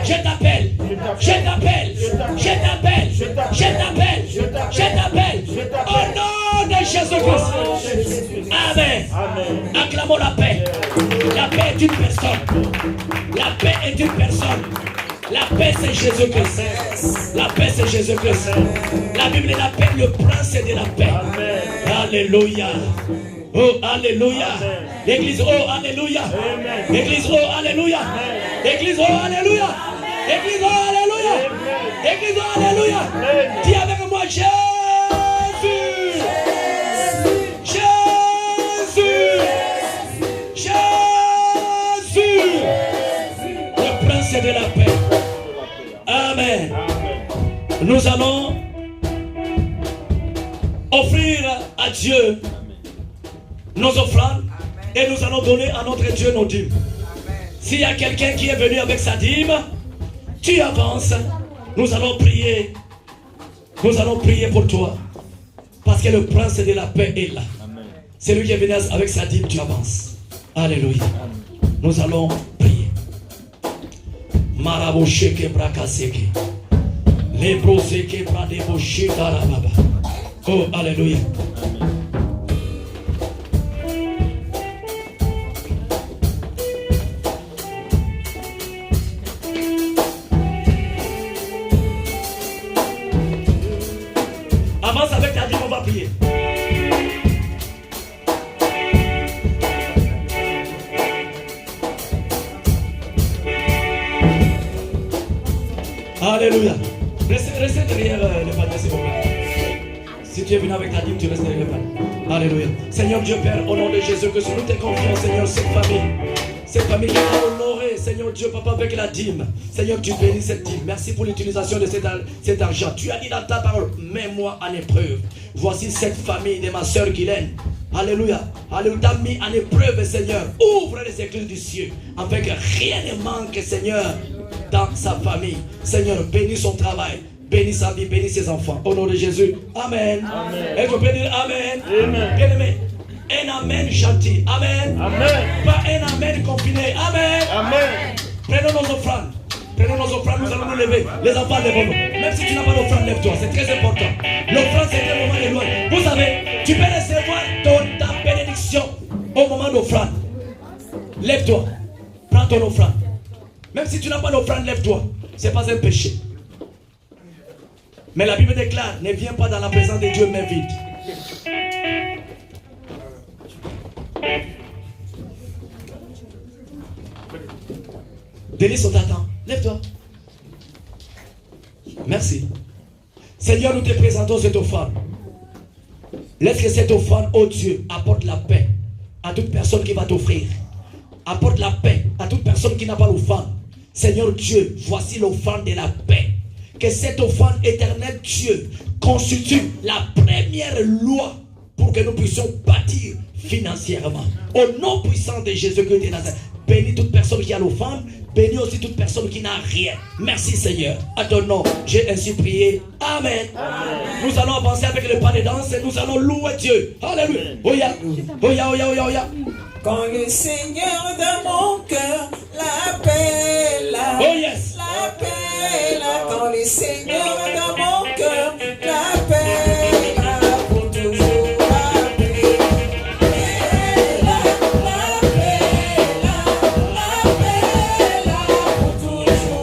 Je t'appelle. Je t'appelle. Je t'appelle. Je t'appelle. Je t'appelle. Au nom de Jésus-Christ. Amen. Acclamons la paix. La paix est une personne. La paix est une personne. La paix c'est Jésus-Christ. La paix c'est Jésus-Christ. La Bible l'appelle le prince de la paix. Alléluia. Oh, alléluia. L'église, oh, alléluia. L'église, oh, alléluia. L'église, oh, alléluia. L'église, oh, alléluia. L'église, oh, alléluia. Dis avec moi, Jésus. Jésus. Jésus. Le prince de la paix. Amen. Nous allons offrir à Dieu nos offrandes et nous allons donner à notre Dieu nos dîmes. S'il y a quelqu'un qui est venu avec sa dîme, tu avances. Nous allons prier. Nous allons prier pour toi. Parce que le prince de la paix est là. C'est lui qui est venu avec sa dîme, tu avances. Alléluia. Nous allons prier. Marabosheke brakaseke. Lebroseke bradebosheke darababa. Oh, alléluia. Avance avec ta dîme, on va prier. Alléluia. Restez derrière le panier, s'il vous plaît. Si tu es venu avec ta dîme, tu restes derrière le panier. Alléluia. Seigneur Dieu Père, au nom de Jésus, que nous te confions, Seigneur, cette famille. Cette famille qui a honoré, Seigneur Dieu, Papa, avec la dîme. Seigneur, tu bénis cette dîme. Merci pour l'utilisation de cet argent. Tu as dit dans ta parole, mets-moi en épreuve. Voici cette famille de ma soeur Guylaine. Alléluia. Alléluia. T'as mis en épreuve, Seigneur. Ouvre les écluses du ciel. Afin que rien ne manque, Seigneur, dans sa famille. Seigneur, bénis son travail. Bénis sa vie, bénis ses enfants. Au nom de Jésus. Amen. Amen. Et je peux dire Amen. Amen. Bien aimé. Un amen gentil. Amen. Amen. Pas un amen confiné. Amen. Amen. Prenons nos offrandes. Prenons nos offrandes, nous allons nous lever. Les enfants, lèvons-nous. Même si tu n'as pas d'offrande, lève-toi. C'est très important. L'offrande, c'est un moment de gloire. Vous savez, tu peux recevoir ta bénédiction au moment d'offrande. Lève-toi. Prends ton offrande. Même si tu n'as pas d'offrande, lève-toi. Ce n'est pas un péché. Mais la Bible déclare, ne viens pas dans la présence de Dieu, mais vite. Denis, on t'attend. Lève-toi. Merci. Seigneur, nous te présentons cette offrande. Laisse que cette offrande, oh Dieu, apporte la paix à toute personne qui va t'offrir. Apporte la paix à toute personne qui n'a pas l'offrande. Seigneur Dieu, voici l'offrande de la paix. Que cette offrande éternelle, Dieu, constitue la première loi pour que nous puissions bâtir financièrement. Au nom puissant de Jésus-Christ de Nazareth, bénis toute personne qui a l'offrande, bénis aussi toute personne qui n'a rien. Merci Seigneur. À ton nom, j'ai ainsi prié. Amen. Amen. Nous allons avancer avec le pas de danse et nous allons louer Dieu. Alléluia. Oya, oya, oya, oya, oya. Quand le Seigneur dans mon cœur l'appelle, oh yes. l'appelle, quand le Seigneur dans mon cœur l'appelle, pour toujours l'appelle, pour toujours l'appelle, pour toujours.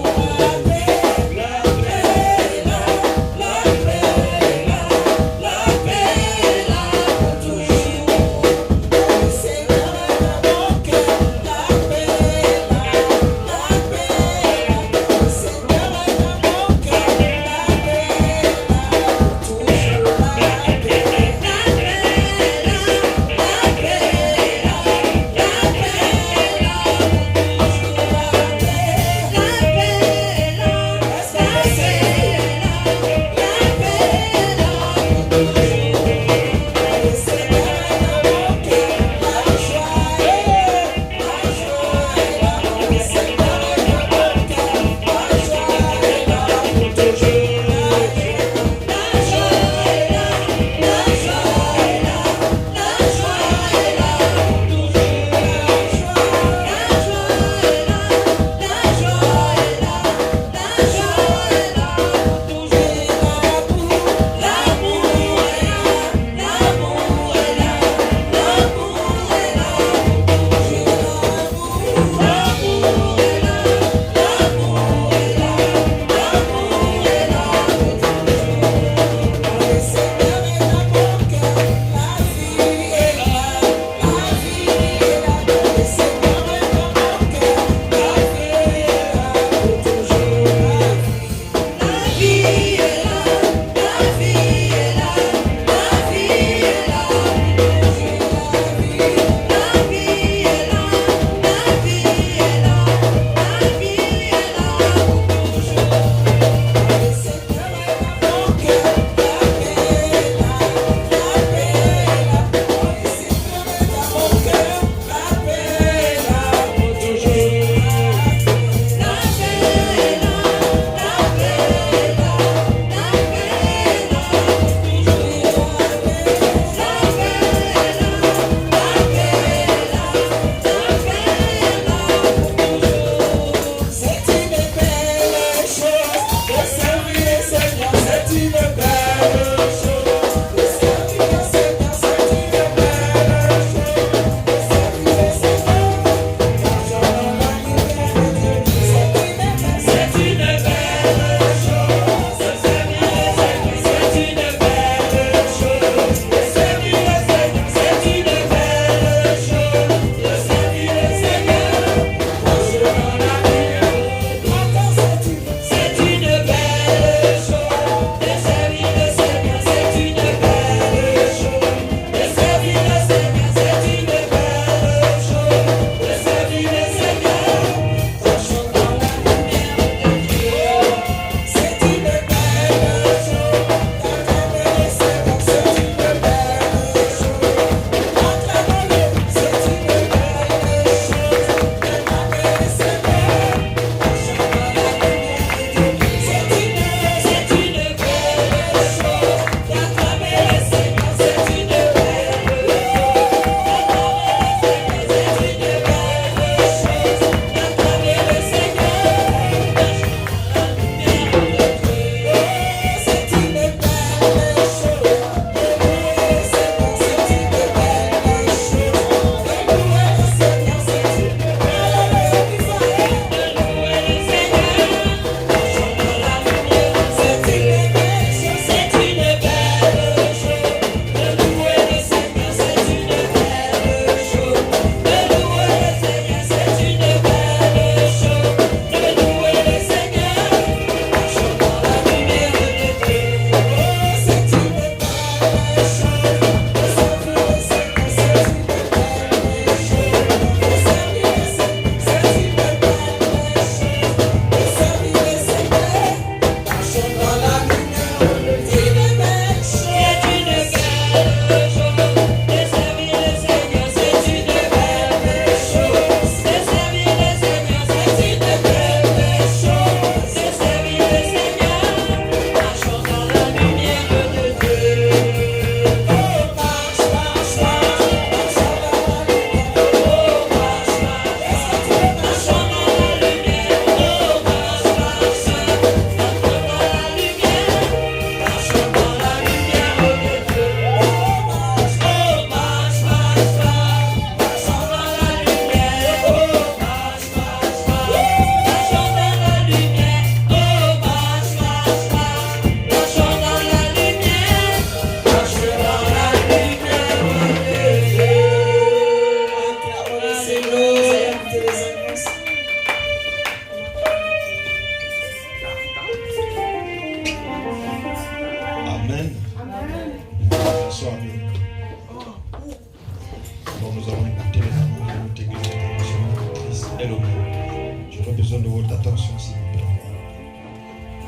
J'aurais besoin de votre attention, s'il vous plaît.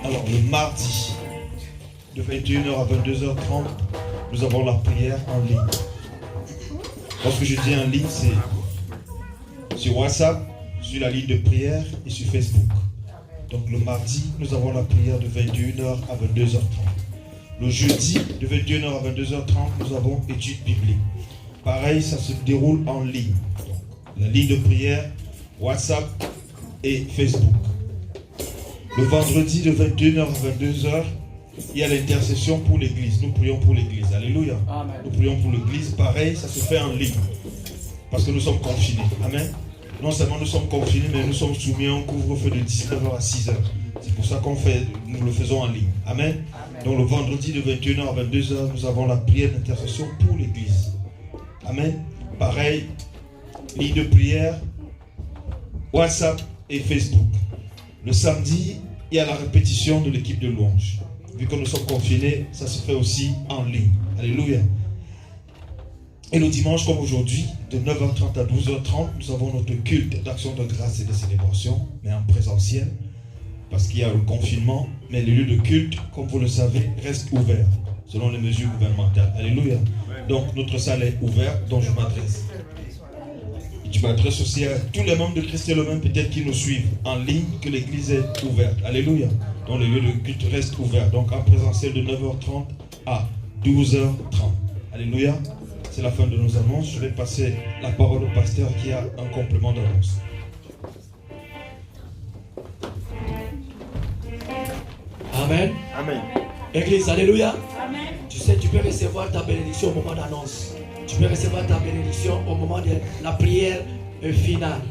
Alors, le mardi, de 21h à 22h30, nous avons la prière en ligne. Lorsque je dis en ligne, c'est sur WhatsApp, sur la ligne de prière et sur Facebook. Donc le mardi, nous avons la prière de 21h à 22h30. Le jeudi, de 21h à 22h30, nous avons étude biblique. Pareil, ça se déroule en ligne. Donc, la ligne de prière, WhatsApp et Facebook. Le vendredi, de 21h à 22h, il y a l'intercession pour l'église. Nous prions pour l'église. Alléluia. Amen. Nous prions pour l'église. Pareil, ça se fait en ligne. Parce que nous sommes confinés. Amen. Non seulement nous sommes confinés, mais nous sommes soumis à un couvre-feu de 19h à 6h. C'est pour ça nous le faisons en ligne. Amen. Amen. Donc le vendredi de 21h à 22h, nous avons la prière d'intercession pour l'église. Amen. Pareil, ligne de prière, WhatsApp et Facebook. Le samedi, il y a la répétition de l'équipe de louange. Vu que nous sommes confinés, ça se fait aussi en ligne. Alléluia. Et le dimanche, comme aujourd'hui, de 9h30 à 12h30, nous avons notre culte d'action de grâce et de célébration, mais en présentiel, parce qu'il y a le confinement, mais les lieux de culte, comme vous le savez, restent ouverts, selon les mesures gouvernementales. Alléluia. Donc, notre salle est ouverte, dont je m'adresse. Je m'adresse aussi à tous les membres de Christ et le même, peut-être qui nous suivent en ligne, que l'église est ouverte. Alléluia. Donc, les lieux de culte restent ouverts. Donc, en présentiel de 9h30 à 12h30. Alléluia. C'est la fin de nos annonces. Je vais passer la parole au pasteur qui a un complément d'annonce. Amen. Amen. Église, alléluia. Amen. Tu sais, tu peux recevoir ta bénédiction au moment d'annonce. Tu peux recevoir ta bénédiction au moment de la prière finale.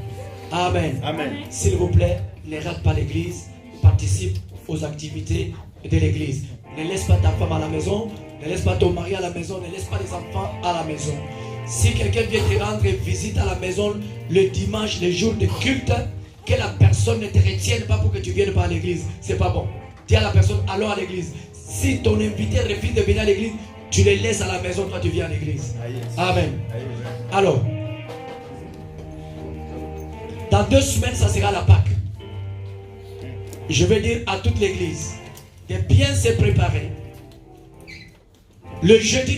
Amen. Amen. S'il vous plaît, ne rate pas l'église. Participe aux activités de l'église. Ne laisse pas ta femme à la maison. Ne laisse pas ton mari à la maison. Ne laisse pas les enfants à la maison. Si quelqu'un vient te rendre visite à la maison le dimanche, le jour de culte, que la personne ne te retienne pas pour que tu viennes pas à l'église. C'est pas bon. Dis à la personne, allons à l'église. Si ton invité refuse de venir à l'église, tu les laisses à la maison, toi tu viens à l'église. Amen. Alors, dans 2 semaines, ça sera la Pâque. Je vais dire à toute l'église de bien se préparer. Le jeudi